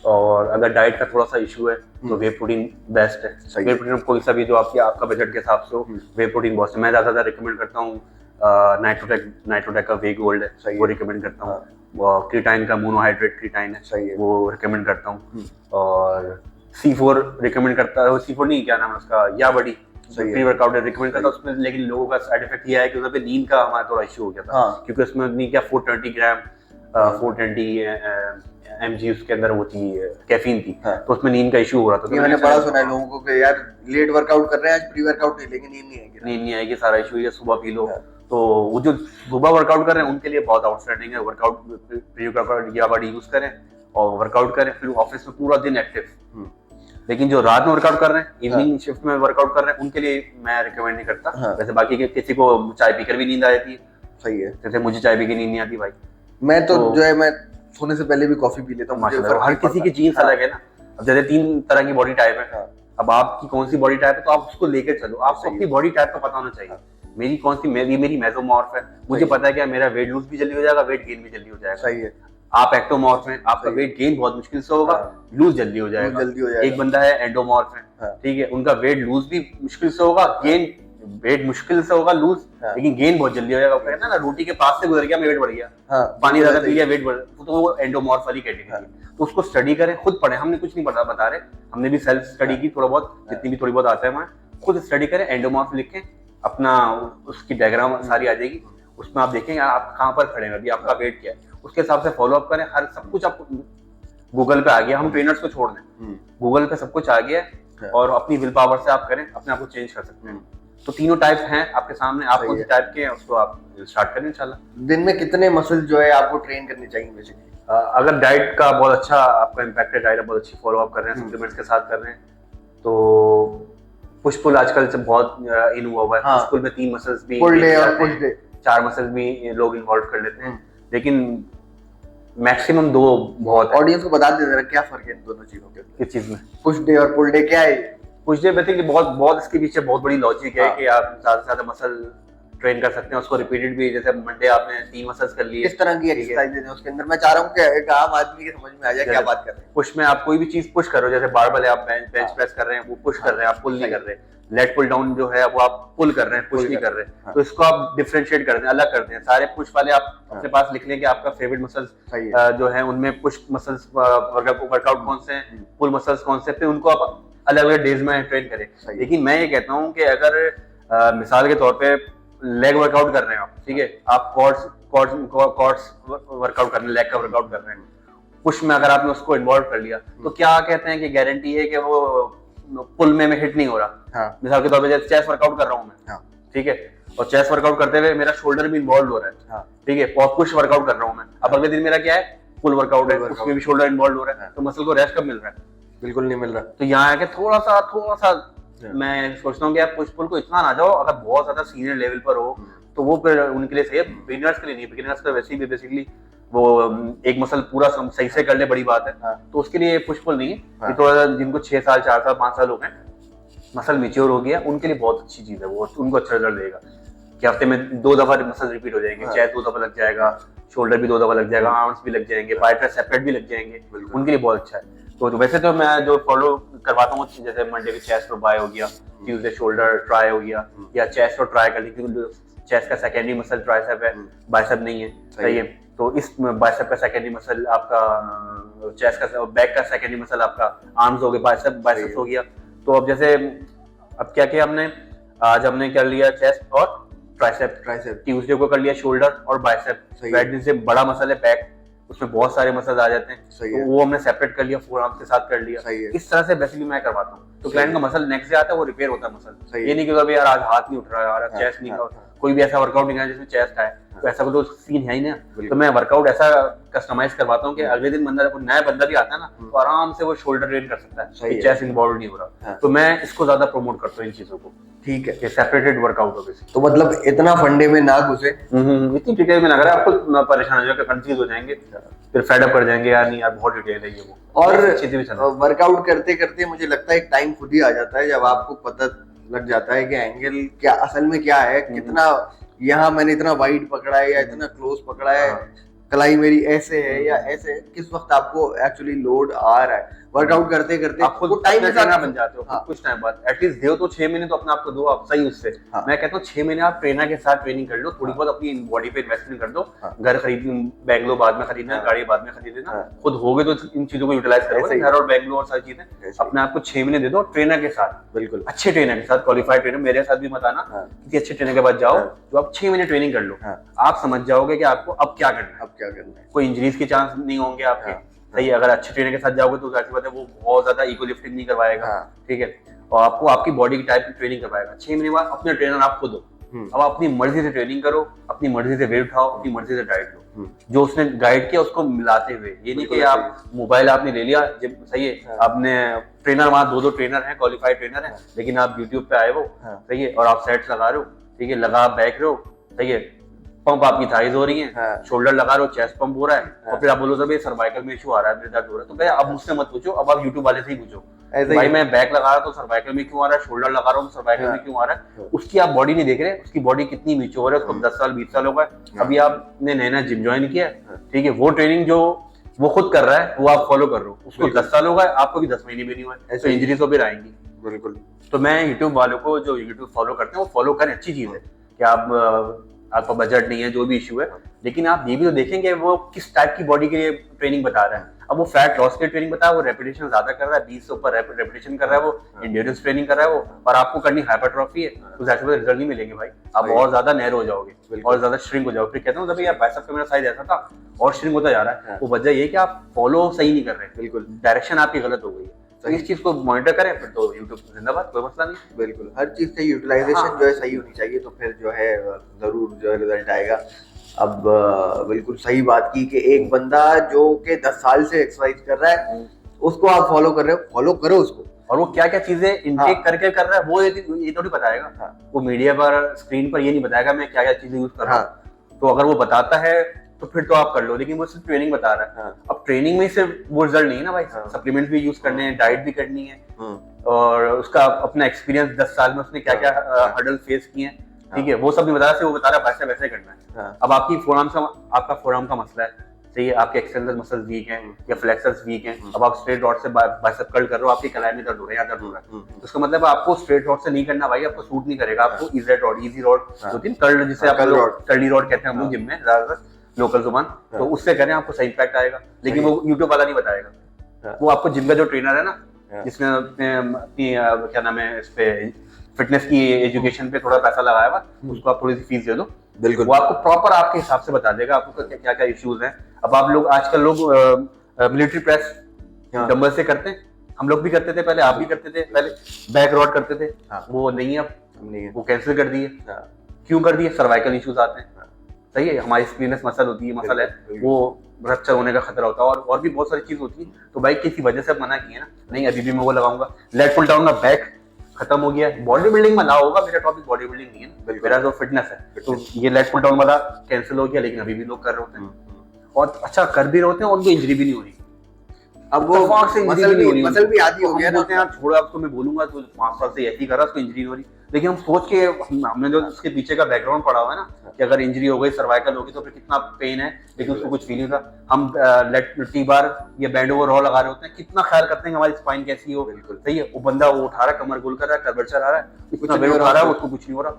और अगर डाइट का थोड़ा सा इशू है तो वे प्रोटीन बेस्ट है। वे प्रोटीन कोई सा भी जो आपका बजट के हिसाब से हो, वे प्रोटीन बहुत है। मैं ज्यादा रिकमेंड करता हूँ नाइट्रोटेक का वे गोल्ड है, वो रिकमेंड करता हूँ। क्रिटाइन का मोनोहाइड्रेट क्रिटाइन है, सही है, वो रिकमेंड करता हूँ। और C4 रिकमेंड करता है, C4 नहीं, क्या नाम है उसका, या बड़ी प्री वर्कआउट रिकमेंड करता है उसमें। लेकिन लोगों का साइड इफेक्ट ये है कि उधर पे नींद का हमारा थोड़ा इशू हो गया था, क्योंकि उसमें नहीं क्या 420 ग्राम 420 mg उसके अंदर वो थी, कैफीन थी, तो उसमें नींद का इशू हो रहा था। तो मैंने बड़ा सुना है लोगों को कि यार लेट वर्कआउट कर रहे हैं आज, प्री वर्कआउट नहीं लेंगे, नींद नहीं आएगी, सारा इशू है, सुबह पी लो। तो वो जो सुबह वर्कआउट कर रहे हैं उनके लिए बहुत आउटस्टैंडिंग है। वर्कआउट प्री वर्कआउट या बॉडी यूज करें और वर्कआउट करें, फिर ऑफिस में पूरा दिन एक्टिव। लेकिन जो रात में वर्कआउट कर रहे हैं, इवनिंग शिफ्ट में वर्कआउट कर रहे हैं, उनके लिए मैं रिकमेंड नहीं करता। वैसे बाकी किसी को चाय पीकर भी नींद आ जाती है। सही है। जैसे मुझे चाय पी के नींद नहीं आती भाई, मैं तो जो है मैं सोने से पहले भी कॉफी पी लेता हूँ। हर किसी की जीन्स अलग है ना। अब जैसे 3 तरह की बॉडी टाइप है, अब आपकी कौन सी बॉडी टाइप है तो आप उसको लेकर चलो। आपको अपनी बॉडी टाइप का पता होना चाहिए। मेरी कौन सी, मेरी मेसोमॉर्फ है, मुझे पता है कि मेरा वेट लूज भी जल्दी हो जाएगा, वेट गेन भी जल्दी हो जाएगा। सही है। आप एक्टोमॉर्फ हैं, आपका वेट गेन बहुत मुश्किल से होगा, लूज जल्दी हो जाएगा। एक बंदा है एंडोमॉर्फ है, ठीक है, उनका वेट लूज भी मुश्किल से होगा, गेन वेट मुश्किल से होगा लूज, लेकिन गेन बहुत जल्दी हो जाएगा। कहते हैं ना, रोटी के पास से गुजर गया वेट बढ़ गया, पानी ज्यादा पी लिया वेट बढ़, तो वो एंडोमॉर्फ वाली कैटेगरी है। तो उसको स्टडी करें, खुद पढ़ें, हमने कुछ नहीं बता रहे, हमने भी सेल्फ स्टडी की थोड़ा बहुत, जितनी भी थोड़ी बहुत आता है हमें, खुद स्टडी करें, एंडोमॉर्फ लिखें अपना, उसकी डायग्राम सारी आ जाएगी, उसमें आप देखेंगे आप कहाँ पर खड़े हैं अभी, आपका वेट क्या है, उसके हिसाब से फॉलो अप करें। हर सब कुछ आपको गूगल पे आ गया, हम ट्रेनर्स को छोड़ दें, गूगल पे सब कुछ आ गया है, और अपनी विल पावर से आप करें, अपने आप को चेंज कर सकते हैं। तो तीनों टाइप हैं आपके सामने, आप कौन सी टाइप के हैं उसको आप स्टार्ट करें इंशाल्लाह। दिन में कितने मसल जो है आपको ट्रेन करने चाहिए बेसिकली? अगर डाइट का बहुत अच्छा आपका इम्पैक्ट है, डाइट बहुत अच्छी फॉलो अप कर रहे हैं, सप्लीमेंट्स के साथ कर रहे हैं, तो पुश पुल आजकल से बहुत इन हुआ है। पुश पुल में 3 मसल्स भी, पुल डे और पुश डे, 4 मसल्स भी लोग इन्वॉल्व कर लेते हैं, लेकिन मैक्सिमम 2 बहुत है। ऑडियंस को बता दे जरा क्या फर्क है इन दोनों चीजों के? किस चीज में? पुश डे और पुल डे क्या है? पुश डे बेसिकली बहुत इसके पीछे बहुत बड़ी लॉजिक है कि आप ज्यादा से ज्यादा मसल ट्रेन कर सकते हैं, उसको रिपीटेड भी, जैसे मंडे आपने 3 मसल्स कर लिए, किस तरह की एक्सरसाइज है उसके अंदर? मैं चाह रहा हूँ कि एक आम आदमी के समझ में आ जाए क्या बात कर रहे हैं। पुश में आप कोई भी चीज पुश कर रहे हो, जैसे बारबल है, आप बेंच प्रेस कर रहे हैं, वो पुश कर रहे हैं, आप पुल नहीं कर रहे। लेट पुल डाउन जो है वो आप पुल कर रहे हैं, पुश नहीं कर रहे। तो इसको आप डिफरेंशिएट कर दें, अलग कर दें। सारे पुश वाले आप अपने पास लिख लें कि आपका फेवरेट मसल्स जो है उनमें पुश मसल्स वर्कआउट कौन से हैं, पुल मसल्स कौन से, फिर उनको आप अलग अलग डेज में ट्रेन करें। लेकिन मैं ये कहता हूँ कि अगर मिसाल के तौर पे लेग वर्कआउट कर रहे हैं आप, ठीक है, आप क्वाड्स वर्कआउट कर रहे हैं, लेग का वर्कआउट कर रहे हैं, पुश में अगर आपने उसको इन्वॉल्व कर लिया तो क्या कहते हैं कि गारंटी है कि वो पुल में हिट नहीं हो रहा। मिसाल के तौर पे जैसे चेस्ट वर्कआउट कर रहा हूँ मैं, ठीक है, और चेस्ट वर्कआउट करते हुए मेरा शोल्डर भी इन्वॉल्व हो रहा है, ठीक है, और पुश वर्कआउट कर रहा हूँ मैं, अब अगले दिन मेरा क्या है, पुल वर्कआउट है, उसमें भी शोल्डर इन्वॉल्व हो रहा है, तो मसल को रेस्ट कब मिल रहा है? बिल्कुल नहीं मिल रहा। तो यहाँ आके थोड़ा सा मैं सोचता हूँ कि आप पुश पुल को इतना ना जाओ। अगर बहुत ज्यादा सीनियर लेवल पर हो तो वो फिर उनके लिए सही है, बिगिनर्स के लिए नहीं। बिगिनर्स तो वैसे भी बेसिकली वो एक मसल पूरा सही से कर ले बड़ी बात है, तो उसके लिए पुश पुल नहीं है। ये थोड़ा जिनको 6 साल 4 साल 5 साल हो गए, मसल मैच्योर हो गया, उनके लिए बहुत अच्छी चीज है, वो उनको अच्छा रिजल्ट देगा कि हफ्ते में 2 दफा मसल रिपीट हो जाएंगे, चेस्ट 2 दफा लग जाएगा, शोल्डर भी 2 दफा लग जाएगा, आर्म्स भी लग जाएंगे, बाइसेप्स सेपरेट भी लग जाएंगे, उनके लिए बहुत अच्छा है। तो वैसे तो मैं जो फॉलो करवाता हूँ, जैसे मंडे की चेस्ट और बाय हो गया, ट्यूसडे शोल्डर ट्राई हो गया, या चेस्ट और ट्राई कर ली, क्योंकि चेस्ट का सेकेंडरी मसल ट्राइसेप है, बाइसेप नहीं है, सही है। तो इस बाइसेप का सेकेंडरी मसल आपका, चेस्ट का, बैक का सेकेंडरी मसल आपका आर्म्स हो गए, बाइसेप्स हो गया। तो अब जैसे अब क्या किया हमने, आज हमने कर लिया चेस्ट और ट्राइसेप, ट्यूसडे को कर लिया शोल्डर और बाइसेप, वेडनेसडे बड़ा मसल है बैक, उसमें बहुत सारे मसल्स आ जाते हैं, तो वो हमने सेपरेट कर लिया, फोर आर्म्स के साथ कर लिया। इस तरह से बेसिकली मैं करवाता हूँ। तो क्लाइंट का मसल नेक्स्ट से आता है, वो रिपेयर होता है मसल। ये नहीं कि यार आज हाथ नहीं उठ रहा है, आज चेस्ट नहीं, कोई भी ऐसा वर्कआउट नहीं है जिसमें चेस्ट आए, ऐसा कोई तो सीन है ही ना। तो मैं वर्कआउट ऐसा कस्टमाइज करवाता हूँ कि अगले दिन बंदा, नया बंदा भी आता है ना तो आराम से वो शोल्डर ट्रेन कर सकता है, चेस्ट इन्वॉल्व नहीं हो रहा। तो मैं इसको ज्यादा प्रमोट करता हूँ इन चीजों को। ठीक है, सेपरेटेड वर्कआउट हो बेसिकली। तो मतलब इतना फंडे में ना घुसे, इतनी डिटेल में ना करें, आपको परेशान हो जाएगा, कंफ्यूज हो जाएंगे, फिर फेड अप कर जाएंगे, यार नहीं यार बहुत डिटेल है ये वो। और वर्कआउट करते करते मुझे लगता है एक टाइम खुद ही आ जाता है जब आपको पता लग जाता है कि एंगल क्या असल में क्या है, कितना यहाँ मैंने इतना वाइड पकड़ा है या इतना क्लोज पकड़ा है, कलाई मेरी ऐसे है या ऐसे है, किस वक्त आपको एक्चुअली लोड आ रहा है। वर्कआउट करते करते आप खुद टाइम बन जाते हो। कुछ टाइम बाद एटलीस्ट दो तो 6 महीने तो अपने आप को दो, आप सही उससे। मैं कहता हूँ 6 महीने आप ट्रेनर के साथ ट्रेनिंग कर लो, थोड़ी बहुत अपनी बॉडी पे इन्वेस्टमेंट कर दो। घर खरीद, बैंगलोर बाद में खरीदना, गाड़ी बाद में खरीदना, खुद हो गए तो इन चीजों को यूटिलाइज करोगे, घर और बैंगलोर और सारी चीजें। अपने आप को 6 महीने दे दो ट्रेनर के साथ, बिल्कुल अच्छे ट्रेनर के साथ, क्वालिफाइड ट्रेनर। मेरे साथ भी मत आना, किसी अच्छे ट्रेनर के पास जाओ जो आप 6 महीने ट्रेनिंग कर लो, आप समझ जाओगे कि आपको अब क्या करना है। कोई इंजरीज के चांस नहीं होंगे आपके, सही है। अगर अच्छे ट्रेनर के साथ जाओगे तो जाहिर बात है वो बहुत ज्यादा इको लिफ्टिंग नहीं करवाएगा, ठीक है, और आपको आपकी बॉडी की टाइप की ट्रेनिंग करवाएगा। 6 महीने बाद अपने ट्रेनर आप खुद हो। अब अपनी मर्जी से ट्रेनिंग करो, अपनी मर्जी से वेट उठाओ, अपनी मर्जी से डाइट लो, जो उसने गाइड किया उसको मिलाते हुए। ये नहीं कि आप मोबाइल आपने ले लिया, जब सही है आपने ट्रेनर, वहां 2 ट्रेनर हैं, क्वालिफाइड ट्रेनर हैं, लेकिन आप यूट्यूब पे आए हो, सही है, और आप सेट्स लगा रहे हो, ठीक है, लगा बैक रहे हो, सही है, पंप आपकी थाइज हो रही है, शोल्डर लगा रहे हो, चेस्ट पंप हो रहा है, और फिर आप बोलो सर सर्वाइकल में इशू आ रहा है, मेरे दर्द हो रहा है, तो भाई अब मुझसे मत पूछो, अब आप यूट्यूब वाले से ही पूछो, भाई मैं बैक लगा रहा तो सर्वाइकल में क्यों आ रहा है, शोल्डर लगा रहा हूँ सर्वाइकल में क्यों आ रहा है। उसकी आप बॉडी नहीं देख रहे, उसकी बॉडी कितनी मैच्योर है, उसको 10 साल 20 साल हो गए, अभी आपने नया जिम ज्वाइन किया, ठीक है, वो ट्रेनिंग जो वो खुद कर रहा है वो आप फॉलो कर रहे हो, उसको 10 साल हो गए, आपको भी 10 महीने भी नहीं हुए, तो इंजरीज तो फिर आएंगी। बिल्कुल। तो मैं यूट्यूब वालों को, जो यूट्यूब फॉलो करते हैं वो फॉलो करें, अच्छी चीज है कि आपका बजट नहीं है, जो भी इशू है, लेकिन आप ये भी तो देखेंगे वो किस टाइप की बॉडी के लिए ट्रेनिंग बता रहा है। अब वो फैट लॉस के ट्रेनिंग बता रहा है, वो रेपिटेशन ज्यादा कर रहा है, 20 से ऊपर रेपिटेशन कर रहा है, वो एंड्योरेंस ट्रेनिंग कर रहा है वो, और आपको करनी हाइपरट्रॉफी है, तो ऐसे में रिजल्ट नहीं मिलेंगे भाई, आप और ज्यादा नैरो हो जाओगे और ज्यादा श्रिंक हो जाओगे। फिर कहते हैं यार बाइसेप्स का मेरा साइज ऐसा था और श्रिंक होता जा रहा है, वो वजह ये कि आप फॉलो सही नहीं कर रहे, बिल्कुल डायरेक्शन आपकी गलत हो गई है। तो इस चीज को मॉनिटर करें, फिर तो यूट्यूब जिंदाबाद, कोई मसला नहीं। बिल्कुल, हर चीज का यूटिलाइजेशन जो है सही होनी चाहिए, तो फिर जो है जरूर जो है रिजल्ट आएगा। अब बिल्कुल सही बात की कि एक बंदा जो कि 10 साल से एक्सरसाइज कर रहा है, उसको आप फॉलो कर रहे हो, फॉलो करो उसको, और वो क्या क्या चीजें इनटेक करके कर रहा है वो ये थोड़ी बताएगा। वो मीडिया पर, स्क्रीन पर ये नहीं बताएगा मैं क्या क्या चीजें यूज कर रहा हूँ। तो अगर वो बताता है तो फिर तो आप कर लो, लेकिन वो सिर्फ ट्रेनिंग बता रहा है। अब ट्रेनिंग में सिर्फ वो रिजल्ट नहीं है ना भाई, सप्लीमेंट भी यूज करने हैं, डाइट भी करनी है, और उसका अपना एक्सपीरियंस 10 साल में उसने क्या क्या हर्डल फेस किए हैं, ठीक है, वो सब नहीं बता रहा, वो बता रहा है वैसे वैसे करना है। अब आपकी आपका फोरआर्म का मसला है, सही है, आपके एक्सटेंडर मसल्स वीक हैं या फ्लेक्सर्स वीक हैं, अब आप स्ट्रेट रॉड से बाइसेप कर्ल कर रहे हो, आपकी कलाई में दर्द हो रहा है या दर्द हो रहा है, तो इसका मतलब आपको स्ट्रेट रॉड से नहीं करना भाई, आपको सूट नहीं करेगा, आपको इजी रॉड 2-3 कर्ल, जिसे आप कर्ली रॉड कहते हैं हम लोग जिम में ज्यादातर लोकल जुबान, तो उससे करें, आपको सही इम्पैक्ट आएगा। लेकिन वो यूट्यूब वाला नहीं बताएगा, वो आपको जिम का जो ट्रेनर है ना, जिसने अपनी क्या नाम है इस पे फिटनेस की एजुकेशन पे थोड़ा पैसा लगाया हुआ, उसको आप थोड़ी सी फीस दे दो, बिल्कुल, वो आपको प्रॉपर आपके हिसाब से बता देगा आपको क्या क्या इश्यूज हैं। अब आप लोग आजकल लोग मिलिट्री प्रेस डंबल से करते हैं, हम लोग भी करते थे पहले, आप भी करते थे पहले, बैक रॉड करते थे, वो नहीं है, अब वो कैंसिल कर दिए। क्यों कर दिए? सर्वाइकल इश्यूज आते हैं, सही है, हमारी स्प्लीनस मसल होती है, मसल है, वो रप्चर होने का खतरा होता है, और भी बहुत सारी चीज होती है, तो भाई किसी वजह से मना किया ना, नहीं अभी भी मैं वो लगाऊंगा। लेट पुल डाउन का बैक खत्म हो गया, बॉडी बिल्डिंग में ना होगा, मेरा टॉपिक बॉडी बिल्डिंग नहीं है, मेरा जो फिटनेस है, तो ये लेट पुल डाउन वाला कैंसिल हो गया, लेकिन अभी भी लोग कर रहे होते हैं, और अच्छा कर भी रहे होते हैं, और उनको इंजरी भी नहीं हो रही। अब वो मसल भी आदि हो गया ना, बोलते हैं यार छोड़ो, आपको मैं बोलूंगा तो 5 साल से ऐसी कर रहा, उसको इंजरी हो रही, लेकिन हम सोच के, हमने जो उसके पीछे का बैकग्राउंड पढ़ा हुआ है ना, कि अगर इंजरी हो गई, सर्वाइकल होगी, तो फिर कितना पेन है, लेकिन उसको कुछ फील नहीं होता। हम टी बार या बैंड ओवर रॉ लगा रहे होते हैं, कितना ख्याल करते हैं हमारी स्पाइन कैसी हो, बिल्कुल सही है, वो बंदा वो उठा रहा है, कमर गोल कर रहा है, कर्वेचर आ रहा है, इतना वेट उठा रहा है, उसको कुछ नहीं हो रहा,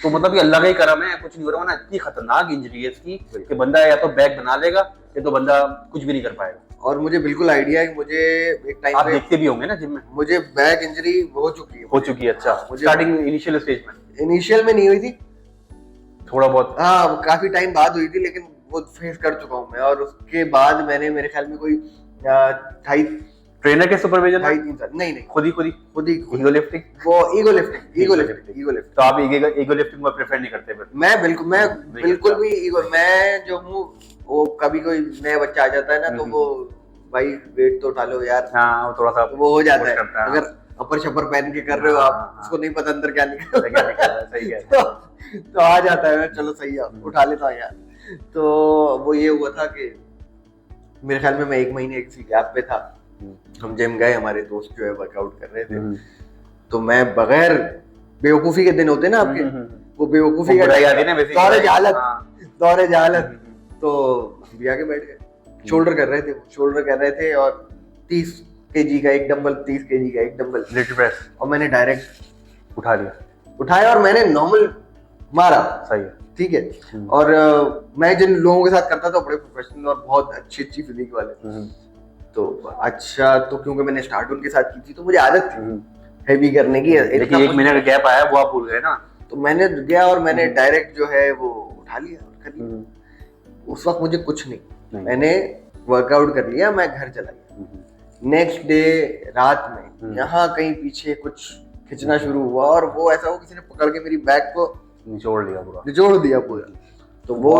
तो मतलब ये अल्लाह का ही करम है, कुछ नहीं हो रहा, ना इतनी खतरनाक इंजरी है इसकी कि बंदा या तो बैक बना लेगा या तो बंदा कुछ भी नहीं कर पाएगा। और मुझे बिल्कुल आइडिया है, मुझे एक टाइम आप देखते भी होंगे ना जिम में, मुझे बैक इंजरी हो चुकी है। अच्छा, मुझे स्टार्टिंग इनिशियल स्टेज में, इनिशियल में नहीं हुई थी, थोड़ा बहुत, हाँ काफी टाइम बाद हुई थी, लेकिन वो फेस कर चुका हूँ मैं, और उसके बाद मैंने मेरे ख्याल में कोई ट्रेनर के सुपरविजन में? 2.5-3 साल नहीं नहीं, खुद ही खुद ही ईगो लिफ्टिंग? वो ईगो लिफ्टिंग। तो आप ईगो लिफ्टिंग को प्रेफर नहीं करते फिर? मैं बिल्कुल भी ईगो, मैं जो हूँ वो कभी कोई नया बच्चा आ जाता है ना तो वो भाई वेट तो उठा लो यार, हाँ वो थोड़ा सा वो हो जाता है। करता है। अगर अपर शपर पहन के कर रहे हो आप, उसको नहीं पता अंदर क्या निकल सही है। तो आ जाता है, चलो सही है उठा लेता हूँ यार। तो वो ये हुआ था कि मेरे ख्याल में मैं 1 महीने किसी गैप पे था, हम जिम गए, हमारे दोस्त जो है वर्कआउट कर रहे थे, तो मैं बगैर, बेवकूफी के दिन होते हैं ना आपके, वो बेवकूफी का दौरे जहालत, तो हम भी आके बैठ गए, शोल्डर कर रहे थे और 30 kg का एक डंबल, 30 kg का एक डंबल लिटिल प्रेस, और मैंने डायरेक्ट उठाया और मैंने नॉर्मल मारा। सही है, ठीक है। और मैं जिन लोगों के साथ करता था बड़े प्रोफेशनल और बहुत अच्छी फिजिक वाले, तो अच्छा, तो क्योंकि मैंने स्टार्ट उनके साथ की थी तो मुझे आदत थी हैवी करने की। लेकिन 1 महीने का गैप आया वो आप भूल गए ना, तो मैंने गया और मैंने डायरेक्ट जो है वो उठा लिया और कर लिया। उस वक्त मुझे कुछ नहीं, मैंने वर्कआउट कर लिया, मैं घर चला गया। नेक्स्ट डे रात में यहाँ कहीं पीछे कुछ खिंचना शुरू हुआ और वो ऐसा, वो किसी ने पकड़ के मेरी बैक को निचोड़ दिया पूरा। तो वो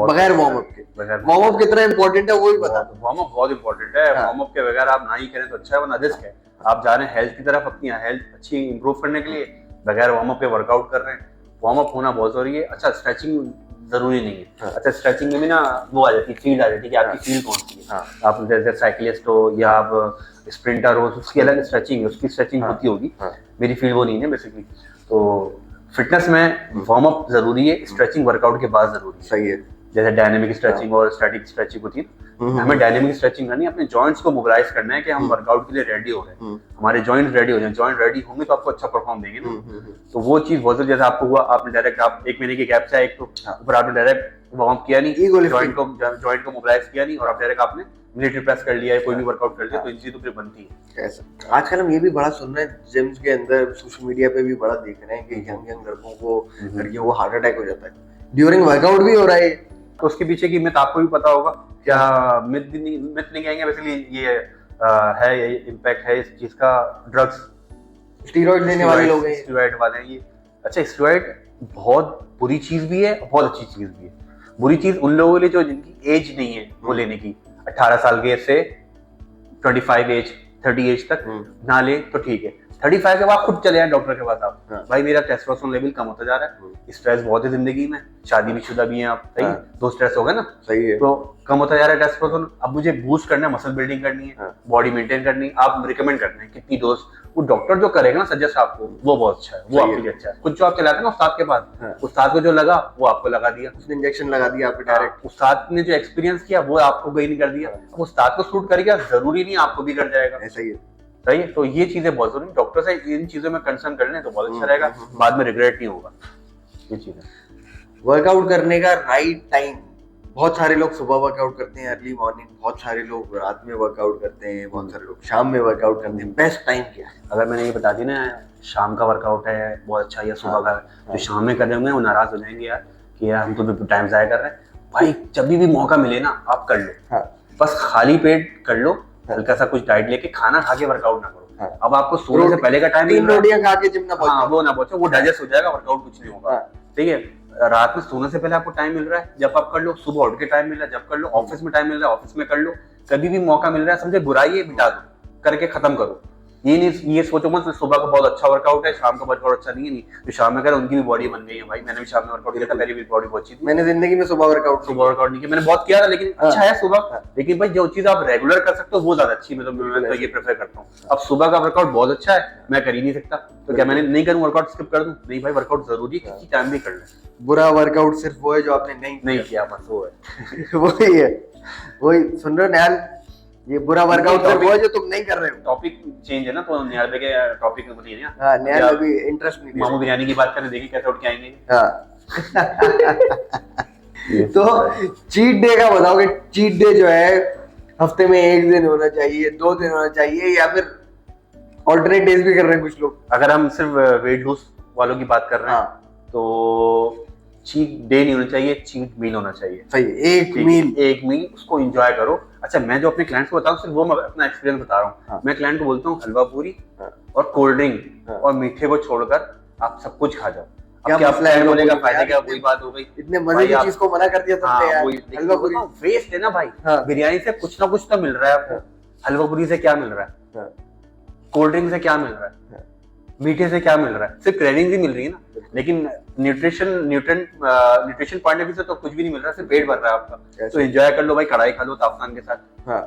बगैर वार्म अप कितना इंपॉर्टेंट है वो ही बता। वार्म अप बहुत इंपॉर्टेंट है, वार्म अप के बगैर आप ना ही करें तो अच्छा है, वरना रिस्क है। आप जा रहे हैं हेल्थ की तरफ, अपनी हेल्थ अच्छी इंप्रूव करने के लिए, बगैर वार्म अप के वर्कआउट कर रहे हैं। वार्म अप होना बहुत जरूरी है। अच्छा, स्ट्रेचिंग जरूरी नहीं है। अच्छा, स्ट्रेचिंग में भी ना वो आ जाती है, फील्ड आ जाती है कि आपकी फील्ड कौन सी है। आप जैसे साइकिलिस्ट हो या आप स्प्रिंटर हो, उसकी अलग स्ट्रेचिंग है, उसकी स्ट्रेचिंग होती होगी। मेरी फील्ड वो नहीं है बेसिकली। तो फिटनेस में वार्म अप जरूरी है, स्ट्रेचिंग वर्कआउट के बाद जरूरी है। सही है। जैसे डायनेमिक स्ट्रेचिंग और स्टैटिक स्ट्रेचिंग होती है, हमें डायनेमिक स्ट्रेचिंग करनी है, अपने जॉइंट्स को मोबिलाइज करना है कि हम वर्कआउट के लिए रेडी हो रहे हैं, हमारे जॉइंट्स रेडी हो जाए। जॉइंट रेडी होंगे तो आपको अच्छा परफॉर्म देंगे ना। तो वो चीज बहुत जैसे आपको हुआ, आपने डायरेक्ट आप 1 महीने के गैप से एक तो ऊपर आपने डायरेक्ट वार्म अप किया नहीं, जॉइंट को मोबिलाइज किया नहीं, और आप डायरेक्ट आपने मिलिट्री प्रेस कर लिया है, कोई भी वर्कआउट कर लिया, तो इन चीजों पे बनती है। आजकल हम ये भी बड़ा सुन रहे हैं जिम्स के अंदर, सोशल मीडिया पे भी बड़ा देख रहे हैं कि यंग लड़कियों को हार्ट अटैक हो जाता है ड्यूरिंग वर्कआउट भी हो रहा है। तो उसके पीछे की मिथ आपको भी पता होगा क्या? मिथ नहीं कहेंगे, बेसिकली ये है, ये इम्पैक्ट है इस चीज का। ड्रग्स, स्टेरॉइड लेने वाले लोग हैं, स्टेरॉइड वाले हैं ये। अच्छा, स्टेरॉइड बहुत बुरी चीज भी है, बहुत अच्छी चीज भी है। बुरी चीज उन लोगों के लिए जो जिनकी एज नहीं है वो लेने की, 18 साल के से 25 एज 30 एज तक ना ले तो ठीक है। 35 के बाद खुद चले जाए डॉक्टर के पास आप, भाई मेरा टेस्टोस्टेरोन लेवल कम होता जा रहा है, स्ट्रेस बहुत है जिंदगी में, शादी भी शुदा भी हैं आप, सही, 2 स्ट्रेस हो गए ना, सही है, तो कम होता जा रहा है टेस्टोस्टेरोन। अब मुझे बूस्ट करना है, मसल बिल्डिंग करनी है, बॉडी मेंटेन करनी है, आप रिकमेंड करते हैं कितनी डोज, वो डॉक्टर जो करेगा ना सजेस्ट आपको, वो बहुत अच्छा है, वो आपके लिए अच्छा है। कुछ जो आप चलाते हैं ना उस्ताद के पास, उस्ताद को जो लगा वो आपको लगा दिया, उसने इंजेक्शन लगा दिया आपको डायरेक्ट, उस्ताद ने जो एक्सपीरियंस किया वो आपको गेन कर दिया। अब उस्ताद को सूट करेगा, जरूरी नहीं आपको भी कर जाएगा। ऐसा ही है, सही है। तो ये चीजें बहुत जरूरी, डॉक्टर से इन चीजों में कंसर्न कर लें तो बहुत अच्छा रहेगा, बाद में रिग्रेट नहीं होगा। ये चीजें वर्कआउट करने का राइट टाइम, बहुत सारे लोग सुबह वर्कआउट करते हैं अर्ली मॉर्निंग, बहुत सारे लोग रात में वर्कआउट करते हैं, बहुत सारे लोग शाम में वर्कआउट करते हैं। बेस्ट टाइम क्या है? अगर मैंने ये बता दी ना शाम का वर्कआउट है बहुत अच्छा, या सुबह का, जो शाम में कर रहे होंगे वो नाराज हो जाएंगे यार कि यार हम तो टाइम जाया कर रहे हैं। भाई जब भी मौका मिले ना आप कर लो, बस खाली पेट कर लो, हल्का सा कुछ डाइट लेके, खाना खा के वर्कआउट ना करो। अब आपको सोने से पहले का टाइम, 3 रोटियां खा के जिम ना पहुंचो, वो ना पहुंचो, वो डाइजेस्ट हो जाएगा, वर्कआउट कुछ नहीं होगा। ठीक है, रात में सोने से पहले आपको टाइम मिल रहा है जब आप कर लो, सुबह उठ के टाइम मिल रहा है जब कर लो, ऑफिस में टाइम मिल रहा है ऑफिस में कर लो, कभी भी मौका मिल रहा है, समझे बुराई है मिटा दो, करके खत्म करो। ये सोचो मत सुबह का बहुत अच्छा वर्कआउट है, शाम का वर्कआउट अच्छा नहीं है। नहीं, तो शाम में कर, उनकी भी बॉडी बन गई है भाई, मैंने भी शाम में वर्कआउट किया था, मेरी भी बॉडी बहुत अच्छी थी। मैंने जिंदगी में सुबह वर्कआउट नहीं किया, मैंने बहुत किया था, लेकिन अच्छा है सुबह। लेकिन भाई जो चीज आप रेगुलर कर सकते हो वो ज्यादा अच्छी, मैं तो ये प्रेफर करता हूँ। अब सुबह का वर्कआउट बहुत अच्छा है, मैं कर ही नहीं सकता, तो क्या मैंने नहीं करूँ, वर्कआउट स्किप कर दूं? नहीं भाई, वर्कआउट जरूरी है, किसी टाइम भी कर ले। बुरा वर्कआउट सिर्फ वो है जो आपने नहीं किया, बस वो है। वही है, वही सुन रहे हो यार, ये बुरा वर्कआउट सिर्फ वो है जो तुम नहीं कर रहे हो। टॉपिक चेंज है ना, तो नियाल भाई के टॉपिक में नहीं है। हां, नियाल अभी इंटरेस्ट नहीं, मामू बिरयानी की बात करें, देखिए कैसे उठ के आएंगे। हां तो चीट डे का बताओगे? चीट डे जो है हफ्ते में 1 दिन होना चाहिए, 2 दिन होना चाहिए, या फिर ऑल्टरनेट डेज भी कर रहे हैं कुछ लोग? अगर हम सिर्फ वेट लूज वालों की बात कर रहे हैं तो चीट डे नहीं होना चाहिए, चीट मील होना चाहिए। सही, एक मील उसको एंजॉय करो, अच्छा मैं जो अपने क्लाइंट्स को बताऊं सिर्फ वो मैं अपना एक्सपीरियंस बता रहा हूँ। हाँ। मैं क्लाइंट को बोलता हूँ हलवा पूरी हाँ। और कोल्ड ड्रिंक हाँ। और मीठे को छोड़कर आप सब कुछ खा जाओ। क्या अब क्या मसला है फ्रेंड हलवा बोलेगा पूरी में फायदा यार? क्या, वही बात हो गई। इतने मजे भाई की आप- चीज को मना कर दिया तुमने हाँ यार। वही, लेकिन हलवा वो पूरी। बताऊं, वेस्ट है ना भाई। हाँ। बिरयानी से कुछ ना कुछ तो मिल रहा है आपको। हाँ। हलवा पूरी से क्या मिल रहा है, हाँ। कोल्ड ड्रिंक से क्या मिल रहा है, हाँ। मीठे से क्या मिल रहा है, सिर्फ क्रेविंग ही मिल रही है ना। लेकिन न्यूट्रिशन पॉइंट ऑफ व्यू से तो कुछ भी नहीं मिल रहा, सिर्फ पेट भर रहा है आपका। तो एंजॉय कर लो भाई, कढ़ाई खा लो ताफसान के साथ। हाँ।